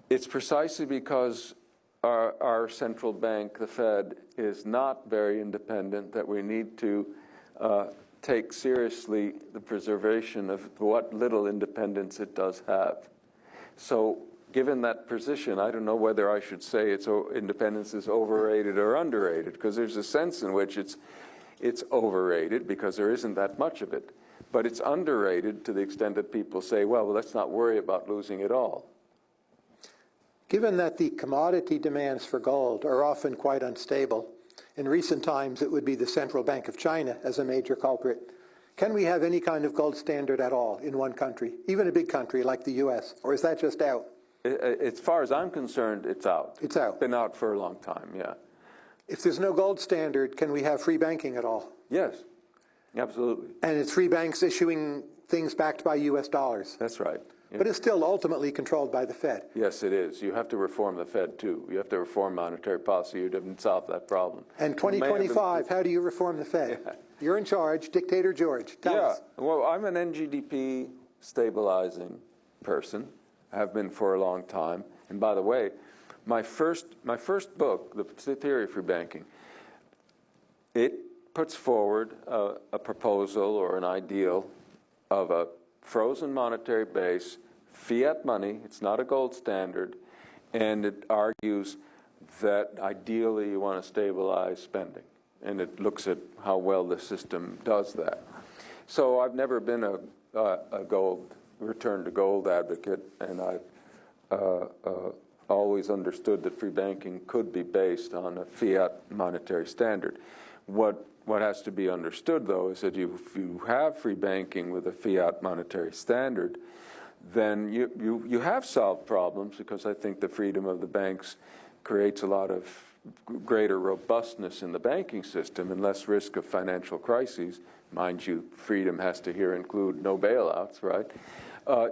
[SPEAKER 3] it's precisely because our central bank, the Fed, is not very independent that we need to take seriously the preservation of what little independence it does have. So given that position, I don't know whether I should say independence is overrated or underrated, because there's a sense in which it's overrated because there isn't that much of it. But it's underrated to the extent that people say, well, let's not worry about losing it all.
[SPEAKER 2] Given that the commodity demands for gold are often quite unstable, in recent times it would be the Central Bank of China as a major culprit. Can we have any kind of gold standard at all in one country, even a big country like the US, or is that just out?
[SPEAKER 3] As far as I'm concerned, it's out.
[SPEAKER 2] It's out.
[SPEAKER 3] Been out for a long time, yeah.
[SPEAKER 2] If there's no gold standard, can we have free banking at all?
[SPEAKER 3] Yes, absolutely.
[SPEAKER 2] And it's free banks issuing things backed by US dollars.
[SPEAKER 3] That's right.
[SPEAKER 2] but it's still ultimately controlled by the Fed.
[SPEAKER 3] Yes, it is. You have to reform the Fed, too. You have to reform monetary policy. You didn't solve that problem.
[SPEAKER 2] And 2025, how do you reform the Fed?
[SPEAKER 3] Yeah.
[SPEAKER 2] You're in charge, Dictator George. Tell us.
[SPEAKER 3] Well, I'm an NGDP stabilizing person. I have been for a long time. And by the way, my first book, The Theory of Free Banking, it puts forward a proposal or an ideal of a frozen monetary base, fiat money, it's not a gold standard, and it argues that ideally you want to stabilize spending. And it looks at how well the system does that. So I've never been a return to gold advocate, and I've always understood that free banking could be based on a fiat monetary standard. What has to be understood, though, is that if you have free banking with a fiat monetary standard, then you have solved problems, because I think the freedom of the banks creates a lot of greater robustness in the banking system and less risk of financial crises. Mind you, freedom has to here include no bailouts, right?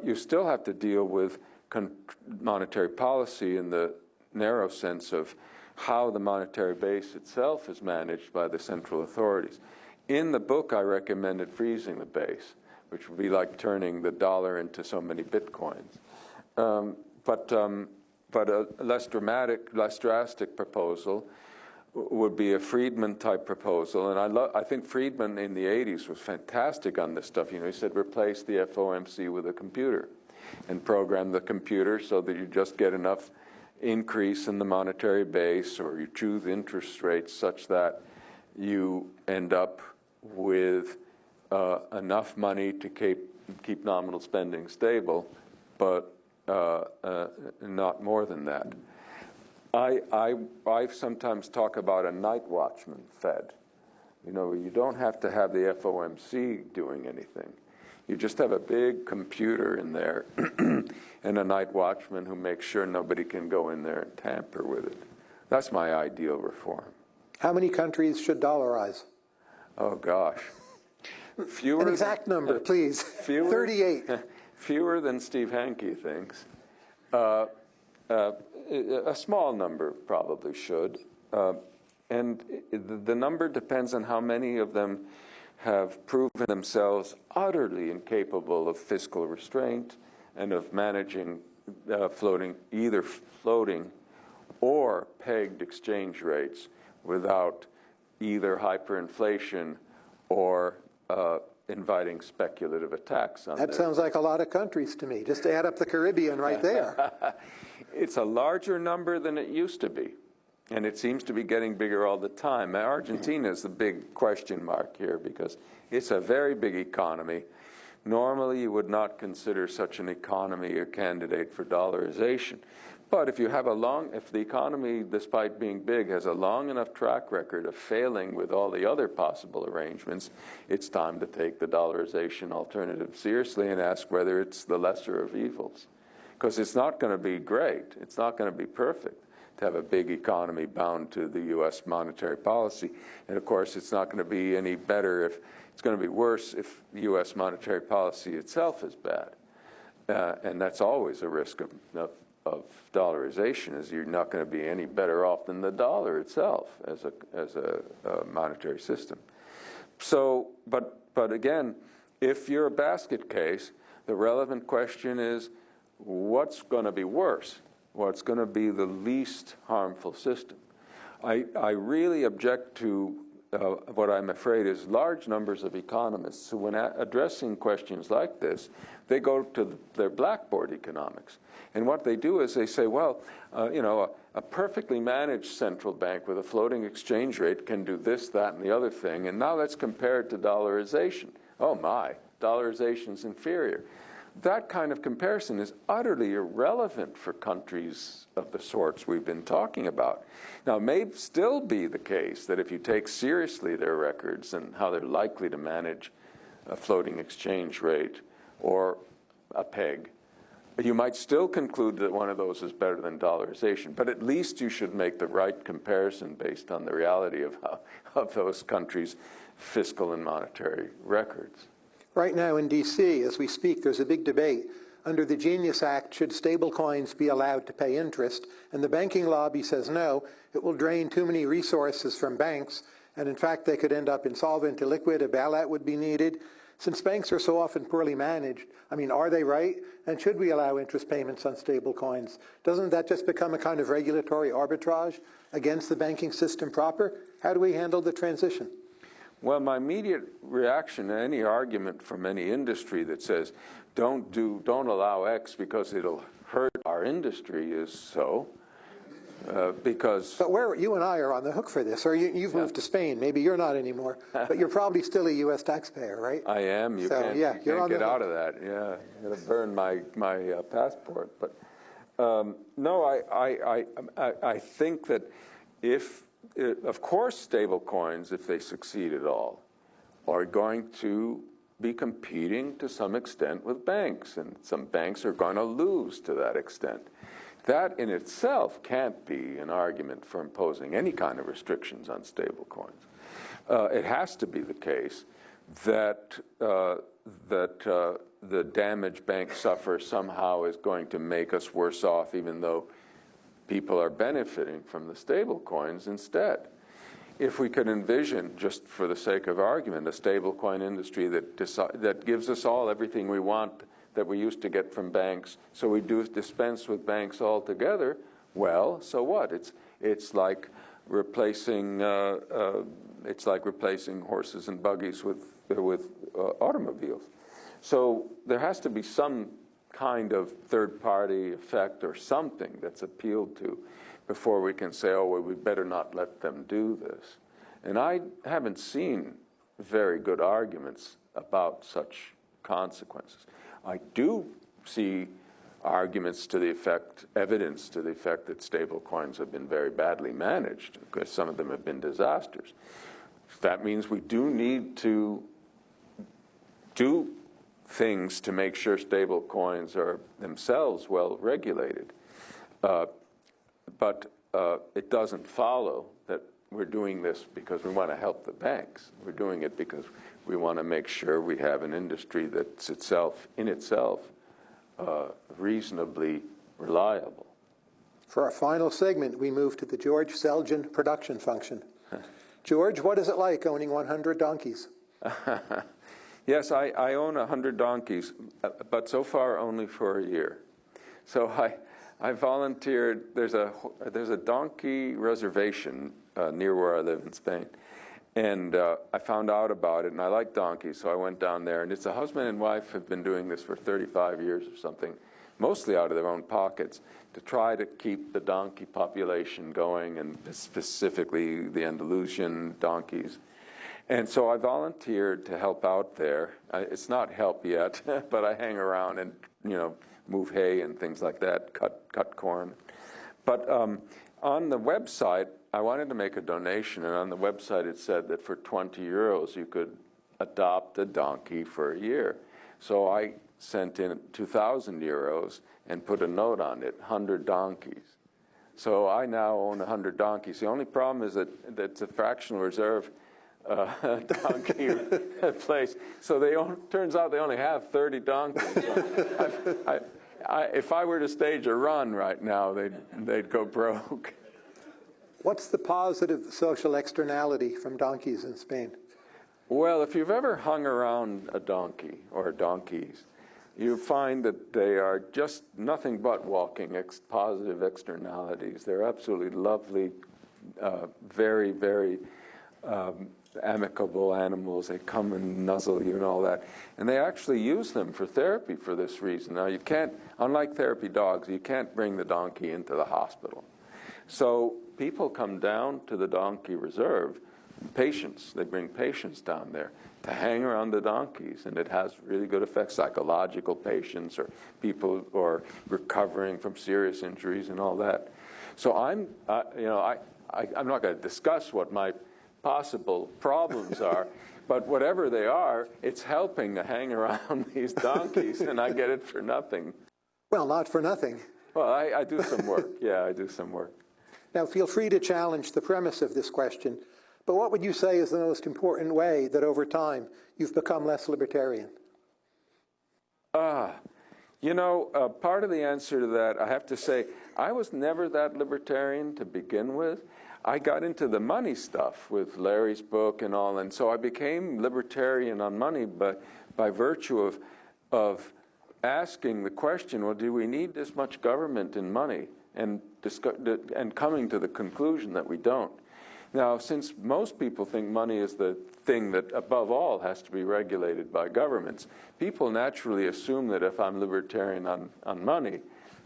[SPEAKER 3] You still have to deal with monetary policy in the narrow sense of how the monetary base itself is managed by the central authorities. In the book, I recommended freezing the base, which would be like turning the dollar into so many bitcoins. But a less dramatic, less drastic proposal would be a Friedman-type proposal. And I think Friedman in the 80s was fantastic on this stuff. You know, he said replace the FOMC with a computer and program the computer so that you just get enough increase in the monetary base, or you choose interest rates such that you end up with enough money to keep nominal spending stable, but not more than that. I sometimes talk about a night watchman Fed. You know, you don't have to have the FOMC doing anything. You just have a big computer in there and a night watchman who makes sure nobody can go in there and tamper with it. That's my ideal reform.
[SPEAKER 2] How many countries should dollarize?
[SPEAKER 3] Oh, gosh.
[SPEAKER 2] An exact number, please. 38.
[SPEAKER 3] Fewer than Steve Hanke thinks. A small number probably should. And the number depends on how many of them have proven themselves utterly incapable of fiscal restraint and of managing either floating or pegged exchange rates without either hyperinflation or inviting speculative attacks on
[SPEAKER 2] That sounds like a lot of countries to me. Just add up the Caribbean right there.
[SPEAKER 3] It's a larger number than it used to be. And it seems to be getting bigger all the time. Argentina is the big question mark here, because it's a very big economy. Normally, you would not consider such an economy a candidate for dollarization. But if the economy, despite being big, has a long enough track record of failing with all the other possible arrangements, it's time to take the dollarization alternative seriously and ask whether it's the lesser of evils. Because it's not going to be great. It's not going to be perfect to have a big economy bound to the U.S. monetary policy. And of course, it's not going to be any better it's going to be worse if U.S. monetary policy itself is bad. And that's always a risk of dollarization, is you're not going to be any better off than the dollar itself as a monetary system. So, but again, if you're a basket case, the relevant question is, what's going to be worse? What's going to be the least harmful system? I really object to what I'm afraid is large numbers of economists who, when addressing questions like this, they go to their blackboard economics. And what they do is they say, well, a perfectly managed central bank with a floating exchange rate can do this, that, and the other thing, and now let's compare it to dollarization. Oh my, dollarization's inferior. That kind of comparison is utterly irrelevant for countries of the sorts we've been talking about. Now, it may still be the case that if you take seriously their records and how they're likely to manage a floating exchange rate or a peg, you might still conclude that one of those is better than dollarization. But at least you should make the right comparison based on the reality of those countries' fiscal and monetary records.
[SPEAKER 2] Right now in D.C., as we speak, there's a big debate under the Genius Act, should stablecoins be allowed to pay interest? And the banking lobby says no, it will drain too many resources from banks, and in fact they could end up insolvent, illiquid, a bailout would be needed. Since banks are so often poorly managed, I mean, are they right? And should we allow interest payments on stablecoins? Doesn't that just become a kind of regulatory arbitrage against the banking system proper? How do we handle the transition?
[SPEAKER 3] Well, my immediate reaction to any argument from any industry that says, don't allow X because it'll hurt our industry is so, because...
[SPEAKER 2] But you and I are on the hook for this, or you've moved to Spain. Maybe you're not anymore, but you're probably still a U.S. taxpayer, right?
[SPEAKER 3] I am. You can't get out of that. Yeah, I'm going to burn my passport. But no, I think that of course, stable coins, if they succeed at all, are going to be competing to some extent with banks, and some banks are going to lose to that extent. That in itself can't be an argument for imposing any kind of restrictions on stable coins. It has to be the case that the damage banks suffer somehow is going to make us worse off, even though people are benefiting from the stable coins instead. If we could envision, just for the sake of argument, a stable coin industry that gives us all everything we want that we used to get from banks, so we do dispense with banks altogether, well, so what? It's like replacing horses and buggies with automobiles. So there has to be some kind of third-party effect or something that's appealed to before we can say, oh, well, we better not let them do this. And I haven't seen very good arguments about such consequences. I do see arguments to the effect, evidence to the effect that stable coins have been very badly managed, because some of them have been disasters. That means we do need to do things to make sure stable coins are themselves well regulated. But it doesn't follow that we're doing this because we want to help the banks. We're doing it because we want to make sure we have an industry that's in itself reasonably reliable.
[SPEAKER 2] For our final segment, we move to the George Selgin production function. George, what is it like owning 100 donkeys?
[SPEAKER 3] Yes, I own 100 donkeys, but so far only for a year. So I volunteered. There's a donkey reservation near where I live in Spain, and I found out about it, and I like donkeys, so I went down there. And it's a husband and wife have been doing this for 35 years or something, mostly out of their own pockets, to try to keep the donkey population going, and specifically the Andalusian donkeys. And so I volunteered to help out there. It's not help yet, but I hang around and, move hay and things like that, cut corn. But on the website, I wanted to make a donation, and on the website it said that for 20 euros you could adopt a donkey for a year. So I sent in 2,000 euros and put a note on it, 100 donkeys. So I now own 100 donkeys. The only problem is that it's a fractional reserve donkey place. So turns out they only have 30 donkeys. So if I were to stage a run right now, they'd go broke.
[SPEAKER 2] What's the positive social externality from donkeys in Spain?
[SPEAKER 3] Well, if you've ever hung around a donkey or donkeys, you find that they are just nothing but walking positive externalities. They're absolutely lovely, very, very amicable animals. They come and nuzzle you and all that. And they actually use them for therapy for this reason. Now, you can't, unlike therapy dogs, you can't bring the donkey into the hospital. So people come down to the donkey reserve, patients, they bring patients down there to hang around the donkeys, and it has really good effects, psychological patients or people who are recovering from serious injuries and all that. So I'm not going to discuss what my possible problems are, but whatever they are, it's helping to hang around these donkeys, and I get it for nothing.
[SPEAKER 2] Well, not for nothing.
[SPEAKER 3] Well, I do some work. Yeah, I do some work.
[SPEAKER 2] Now, feel free to challenge the premise of this question, but what would you say is the most important way that over time you've become less libertarian?
[SPEAKER 3] You know, part of the answer to that, I have to say, I was never that libertarian to begin with. I got into the money stuff with Larry's book and all, and so I became libertarian on money, but by virtue of asking the question, well, do we need this much government in money? And coming to the conclusion that we don't. Now, since most people think money is the thing that, above all, has to be regulated by governments, people naturally assume that if I'm libertarian on money,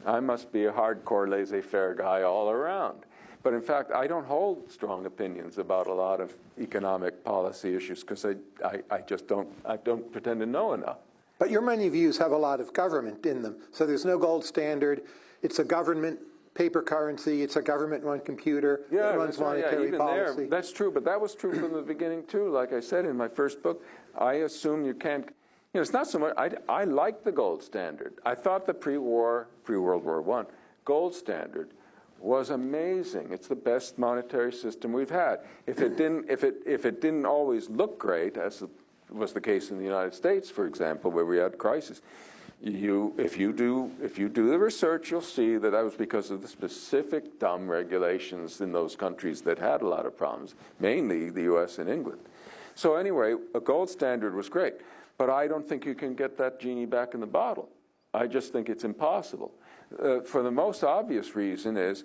[SPEAKER 3] I must be a hardcore laissez-faire guy all around. But in fact, I don't hold strong opinions about a lot of economic policy issues because I just don't pretend to know enough.
[SPEAKER 2] But your money views have a lot of government in them. So there's no gold standard. It's a government paper currency. It's a government-run computer that runs monetary policy.
[SPEAKER 3] There, that's true, but that was true from the beginning, too. Like I said in my first book, I assume you can't, you know, it's not so much, I like the gold standard. I thought the pre-World War I gold standard was amazing. It's the best monetary system we've had. If it didn't always look great, as was the case in the United States, for example, where we had crisis, if you do the research, you'll see that was because of the specific dumb regulations in those countries that had a lot of problems, mainly the U.S. and England. So anyway, a gold standard was great, but I don't think you can get that genie back in the bottle. I just think it's impossible. For the most obvious reason is,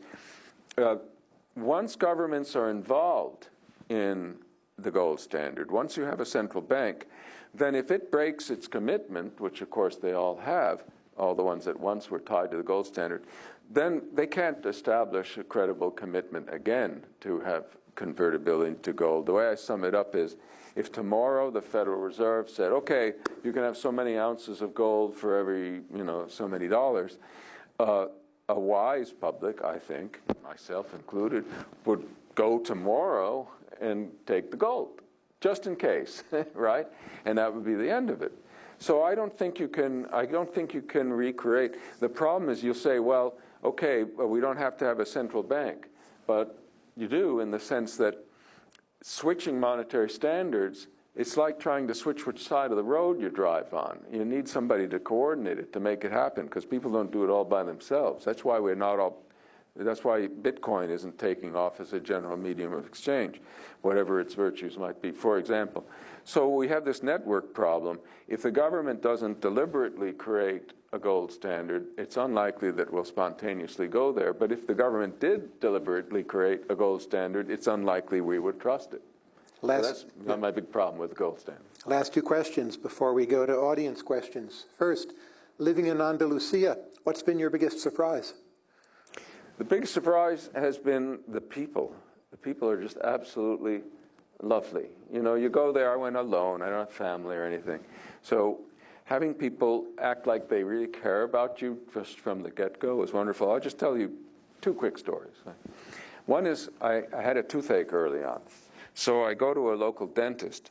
[SPEAKER 3] once governments are involved in the gold standard, once you have a central bank, then if it breaks its commitment, which of course they all have, all the ones that once were tied to the gold standard, then they can't establish a credible commitment again to have convertibility to gold. The way I sum it up is, if tomorrow the Federal Reserve said, okay, you can have so many ounces of gold for every, so many dollars, a wise public, I think, myself included, would go tomorrow and take the gold, just in case, right? And that would be the end of it. So I don't think you can recreate. The problem is you'll say, well, okay, we don't have to have a central bank, but you do, in the sense that switching monetary standards, it's like trying to switch which side of the road you drive on. You need somebody to coordinate it, to make it happen, because people don't do it all by themselves. That's why that's why Bitcoin isn't taking off as a general medium of exchange, whatever its virtues might be, for example. So we have this network problem. If the government doesn't deliberately create a gold standard, it's unlikely that we'll spontaneously go there. But if the government did deliberately create a gold standard, it's unlikely we would trust it. So that's not my big problem with the gold standard.
[SPEAKER 2] Last two questions before we go to audience questions. First, living in Andalusia, what's been your biggest surprise?
[SPEAKER 3] The biggest surprise has been the people. The people are just absolutely lovely. You go there, I went alone, I don't have family or anything. So having people act like they really care about you just from the get-go is wonderful. I'll just tell you two quick stories. One is I had a toothache early on. So I go to a local dentist,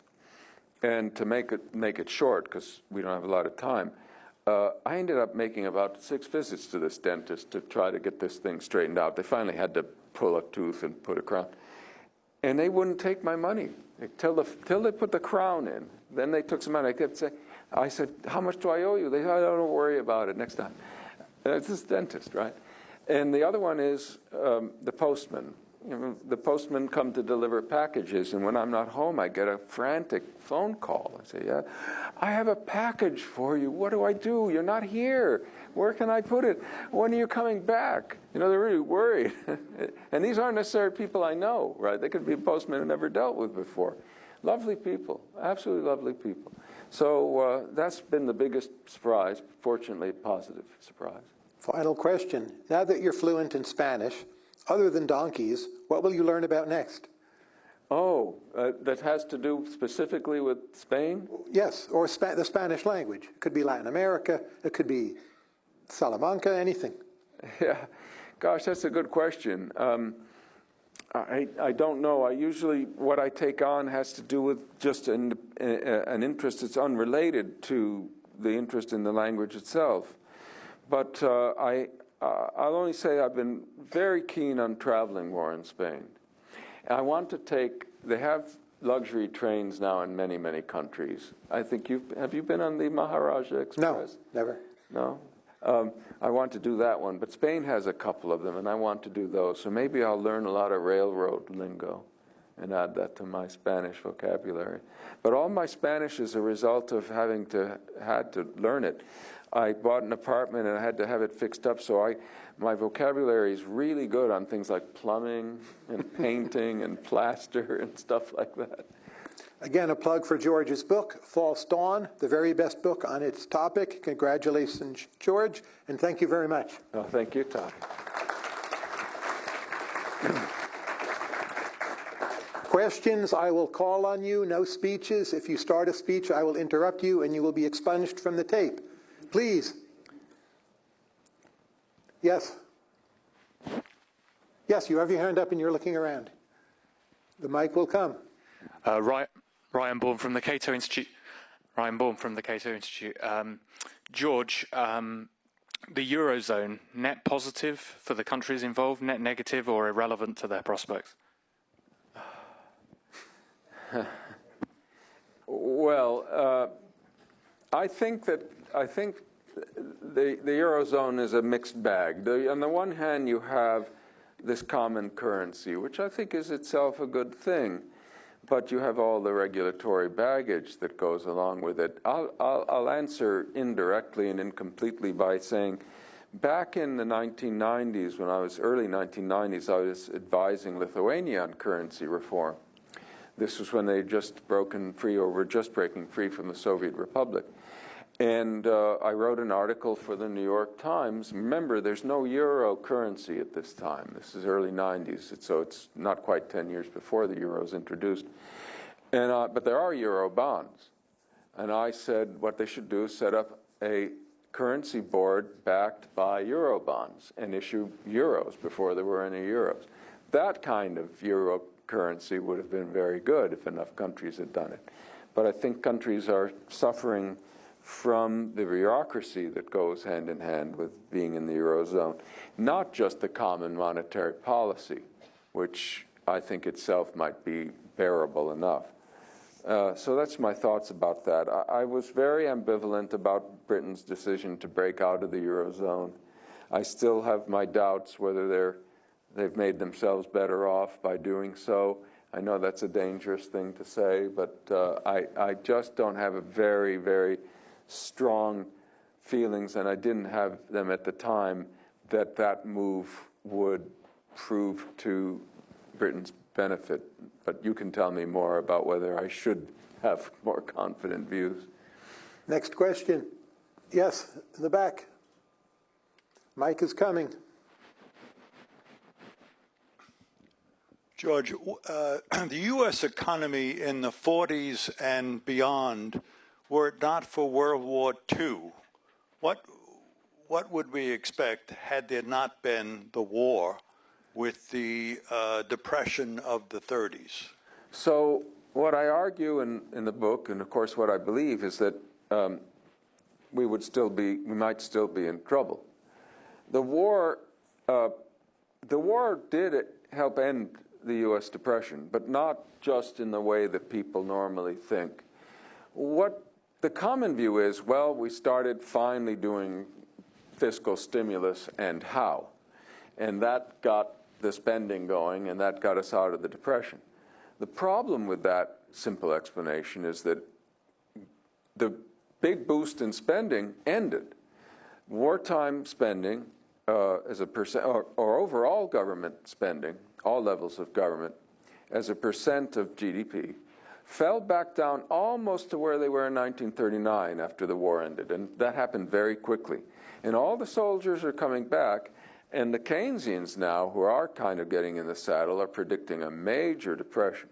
[SPEAKER 3] and to make it short, because we don't have a lot of time, I ended up making about 6 visits to this dentist to try to get this thing straightened out. They finally had to pull a tooth and put a crown. And they wouldn't take my money till they put the crown in. Then they took some money. I said, how much do I owe you? They said, don't worry about it, next time. It's this dentist, right? And the other one is the postman. The postmen come to deliver packages, and when I'm not home, I get a frantic phone call. I say, yeah, I have a package for you. What do I do? You're not here. Where can I put it? When are you coming back? They're really worried. And these aren't necessarily people I know, right? They could be postmen I've never dealt with before. Lovely people, absolutely lovely people. So that's been the biggest surprise, fortunately a positive surprise.
[SPEAKER 2] Final question. Now that you're fluent in Spanish, other than donkeys, what will you learn about next?
[SPEAKER 3] Oh, that has to do specifically with Spain?
[SPEAKER 2] Yes, or the Spanish language. It could be Latin America, it could be Salamanca, anything.
[SPEAKER 3] Yeah, gosh, that's a good question. I don't know. What I take on has to do with just an interest that's unrelated to the interest in the language itself. But I'll only say I've been very keen on traveling more in Spain. I want to they have luxury trains now in many, many countries. I think have you been on the Maharaja Express?
[SPEAKER 2] No, never.
[SPEAKER 3] No? I want to do that one, but Spain has a couple of them, and I want to do those. So maybe I'll learn a lot of railroad lingo and add that to my Spanish vocabulary. But all my Spanish is a result of had to learn it. I bought an apartment and I had to have it fixed up, so my vocabulary is really good on things like plumbing and painting and plaster and stuff like that.
[SPEAKER 2] Again, a plug for George's book, False Dawn, the very best book on its topic. Congratulations, George, and thank you very much.
[SPEAKER 3] Oh, thank you, Todd.
[SPEAKER 2] Questions, I will call on you. No speeches. If you start a speech, I will interrupt you, and you will be expunged from the tape. Please. Yes. Yes, you have your hand up and you're looking around. The mic will come.
[SPEAKER 1] Ryan Bourne from the Cato Institute. George, the Eurozone, net positive for the countries involved, net negative, or irrelevant to their prospects?
[SPEAKER 3] Well, I think the Eurozone is a mixed bag. On the one hand, you have this common currency, which I think is itself a good thing, but you have all the regulatory baggage that goes along with it. I'll answer indirectly and incompletely by saying, back in the 1990s, early 1990s, I was advising Lithuania on currency reform. This was when they had just broken free, or were just breaking free from the Soviet Republic. And I wrote an article for the New York Times. Remember, there's no euro currency at this time. This is early 90s, so it's not quite 10 years before the euro is introduced. But there are euro bonds. And I said what they should do is set up a currency board backed by euro bonds and issue euros before there were any euros. That kind of euro currency would have been very good if enough countries had done it. But I think countries are suffering from the bureaucracy that goes hand in hand with being in the Eurozone, not just the common monetary policy, which I think itself might be bearable enough. So that's my thoughts about that. I was very ambivalent about Britain's decision to break out of the Eurozone. I still have my doubts whether they've made themselves better off by doing so. I know that's a dangerous thing to say, but I just don't have a very, very strong feelings, and I didn't have them at the time, that move would prove to Britain's benefit. But you can tell me more about whether I should have more confident views.
[SPEAKER 2] Next question. Yes, in the back. Mike is coming.
[SPEAKER 4] George, the U.S. economy in the 40s and beyond, were it not for World War II, what would we expect had there not been the war with the depression of the 30s?
[SPEAKER 3] So what I argue in the book, and of course what I believe, is that we might still be in trouble. The war did help end the U.S. depression, but not just in the way that people normally think. What the common view is, well, we started finally doing fiscal stimulus, and how? And that got the spending going, and that got us out of the depression. The problem with that simple explanation is that the big boost in spending ended. Wartime spending as a percent, or overall government spending, all levels of government, as a percent of GDP, fell back down almost to where they were in 1939 after the war ended, and that happened very quickly. And all the soldiers are coming back, and the Keynesians now, who are kind of getting in the saddle, are predicting a major depression.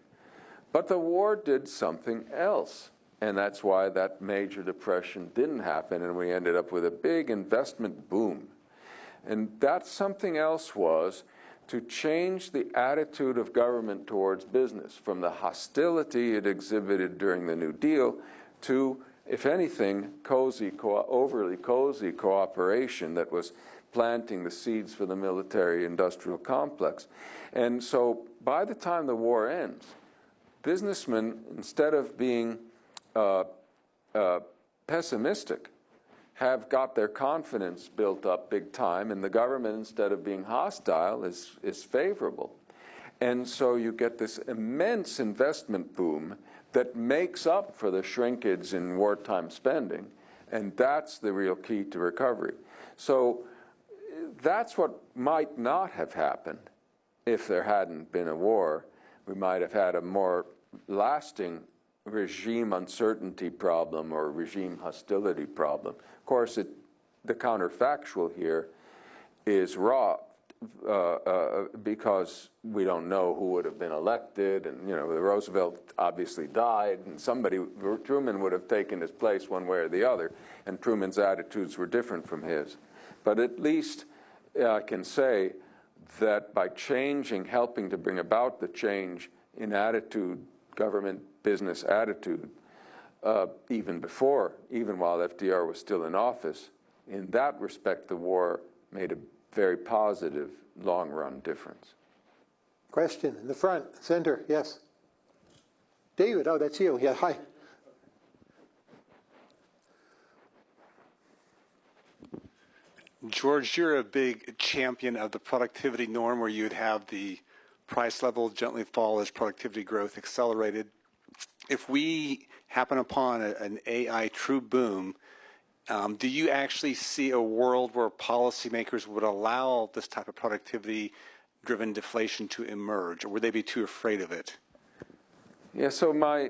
[SPEAKER 3] But the war did something else, and that's why that major depression didn't happen, and we ended up with a big investment boom. And that something else was to change the attitude of government towards business from the hostility it exhibited during the New Deal to, if anything, overly cozy cooperation that was planting the seeds for the military-industrial complex. And so by the time the war ends, businessmen, instead of being pessimistic, have got their confidence built up big time, and the government, instead of being hostile, is favorable. And so you get this immense investment boom that makes up for the shrinkage in wartime spending, and that's the real key to recovery. So that's what might not have happened if there hadn't been a war. We might have had a more lasting regime uncertainty problem or regime hostility problem. Of course, the counterfactual here is raw, because we don't know who would have been elected, and Roosevelt obviously died, and Truman would have taken his place one way or the other, and Truman's attitudes were different from his. But at least I can say that by helping to bring about the change in attitude, government business attitude, even while FDR was still in office, in that respect, the war made a very positive long-run difference.
[SPEAKER 2] Question in the front, center, yes. David, oh, that's you. Yeah, hi.
[SPEAKER 5] George, you're a big champion of the productivity norm where you'd have the price level gently fall as productivity growth accelerated. If we happen upon an AI true boom, do you actually see a world where policymakers would allow this type of productivity-driven deflation to emerge, or would they be too afraid of it?
[SPEAKER 3] Yeah. So my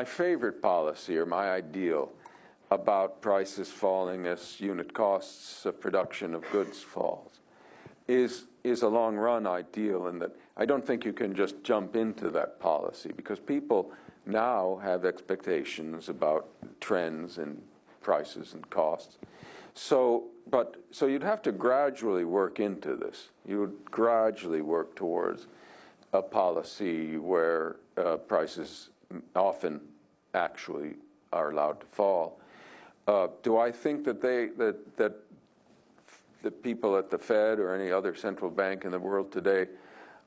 [SPEAKER 3] favorite policy, or my ideal, about prices falling as unit costs of production of goods falls, is a long-run ideal, in that I don't think you can just jump into that policy, because people now have expectations about trends in prices and costs. So you'd have to gradually work into this. You would gradually work towards a policy where prices often actually are allowed to fall. Do I think that that the people at the Fed or any other central bank in the world today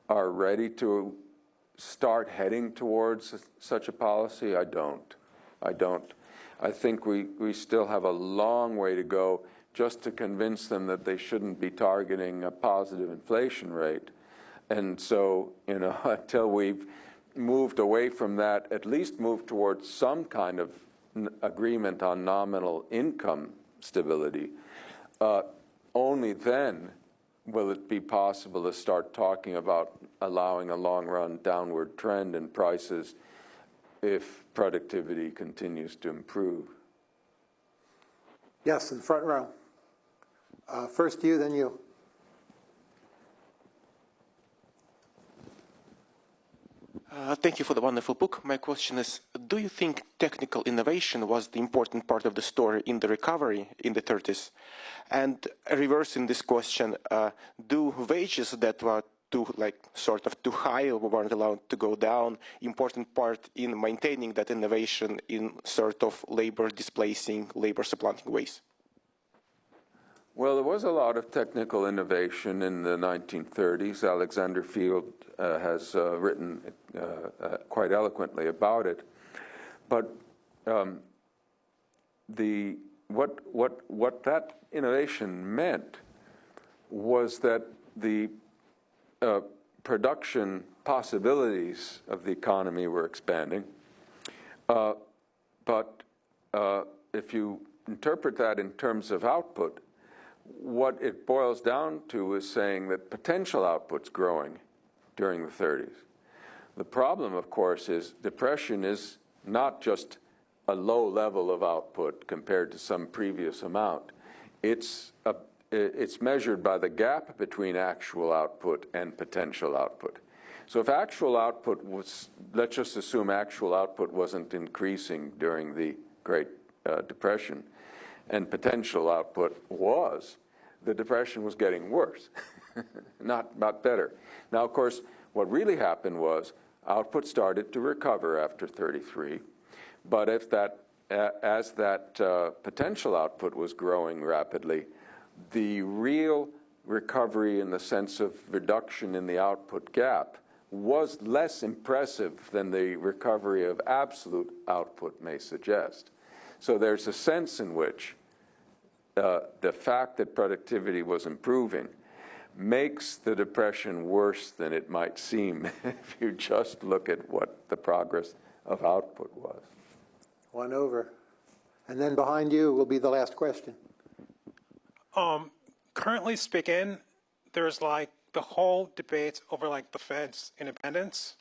[SPEAKER 3] are ready to start heading towards such a policy? I don't. I think we still have a long way to go just to convince them that they shouldn't be targeting a positive inflation rate. And so, until we've moved away from that, at least move towards some kind of agreement on nominal income stability, only then will it be possible to start talking about allowing a long-run downward trend in prices if productivity continues to improve.
[SPEAKER 2] Yes, in the front row. First you, then you.
[SPEAKER 6] Thank you for the wonderful book. My question is, do you think technical innovation was the important part of the story in the recovery in the 30s? And reversing this question, do wages that were too high or weren't allowed to go down important part in maintaining that innovation in sort of labor displacing, labor supplanting ways?
[SPEAKER 3] Well, there was a lot of technical innovation in the 1930s. Alexander Field has written quite eloquently about it. But what that innovation meant was that the production possibilities of the economy were expanding. But if you interpret that in terms of output, what it boils down to is saying that potential output's growing during the 30s. The problem, of course, is depression is not just a low level of output compared to some previous amount. It's measured by the gap between actual output and potential output. So if actual output was, let's just assume actual output wasn't increasing during the Great Depression, and potential output was, the depression was getting worse, not better. Now, of course, what really happened was output started to recover after 33, but as that potential output was growing rapidly, the real recovery in the sense of reduction in the output gap was less impressive than the recovery of absolute output may suggest. So there's a sense in which the fact that productivity was improving makes the depression worse than it might seem if you just look at what the progress of output was.
[SPEAKER 2] One over. And then behind you will be the last question.
[SPEAKER 7] Currently speaking, there's like the whole debate over like the Fed's independence,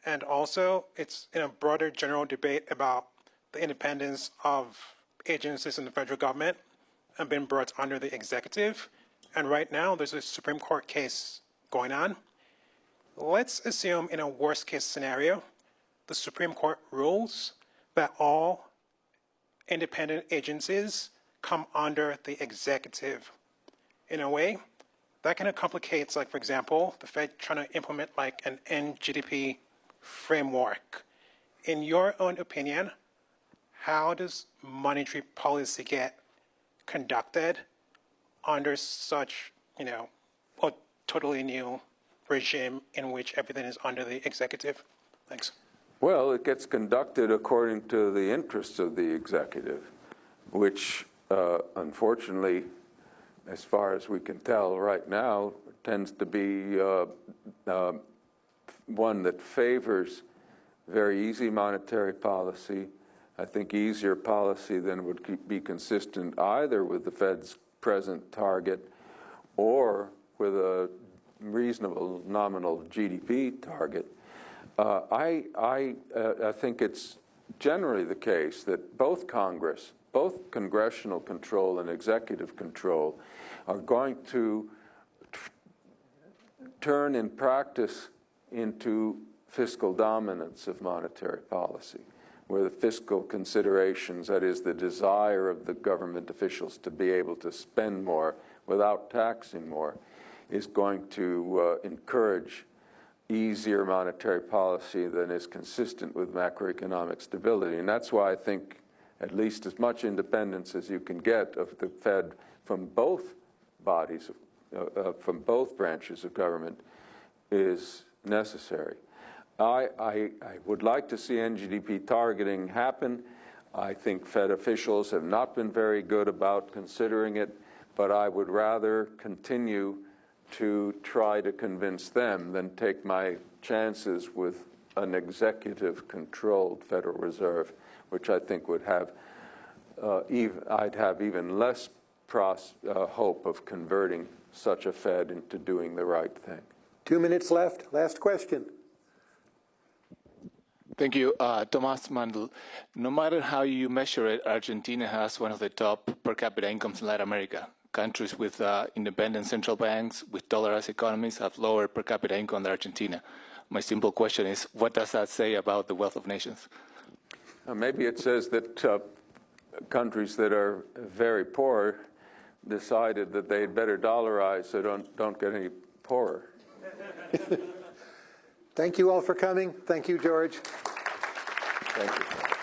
[SPEAKER 7] and also it's in a broader general debate about the independence of agencies in the federal government and being brought under the executive. And right now there's a Supreme Court case going on. Let's assume in a worst case scenario, the Supreme Court rules that all independent agencies come under the executive. In a way, that kind of complicates, like, for example, the Fed trying to implement like an NGDP framework. In your own opinion, how does monetary policy get conducted under such, a totally new regime in which everything is under the executive? Thanks.
[SPEAKER 3] Well, it gets conducted according to the interests of the executive, which unfortunately, as far as we can tell right now, tends to be one that favors very easy monetary policy. I think easier policy than would be consistent either with the Fed's present target or with a reasonable nominal GDP target. I think it's generally the case that both congressional control and executive control are going to turn in practice into fiscal dominance of monetary policy, where the fiscal considerations, that is the desire of the government officials to be able to spend more without taxing more, is going to encourage easier monetary policy than is consistent with macroeconomic stability. And that's why I think at least as much independence as you can get of the Fed from both bodies, from both branches of government is necessary. I would like to see NGDP targeting happen. I think Fed officials have not been very good about considering it, but I would rather continue to try to convince them than take my chances with an executive-controlled Federal Reserve, which I think would have, I'd have even less hope of converting such a Fed into doing the right thing.
[SPEAKER 2] 2 minutes left. Last question.
[SPEAKER 8] Thank you. Thomas Mandel. No matter how you measure it, Argentina has one of the top per capita incomes in Latin America. Countries with independent central banks, with dollarized economies, have lower per capita income than Argentina. My simple question is, what does that say about the wealth of nations?
[SPEAKER 3] Maybe it says that countries that are very poor decided that they'd better dollarize so don't get any poorer.
[SPEAKER 2] Thank you all for coming. Thank you, George.
[SPEAKER 3] Thank you.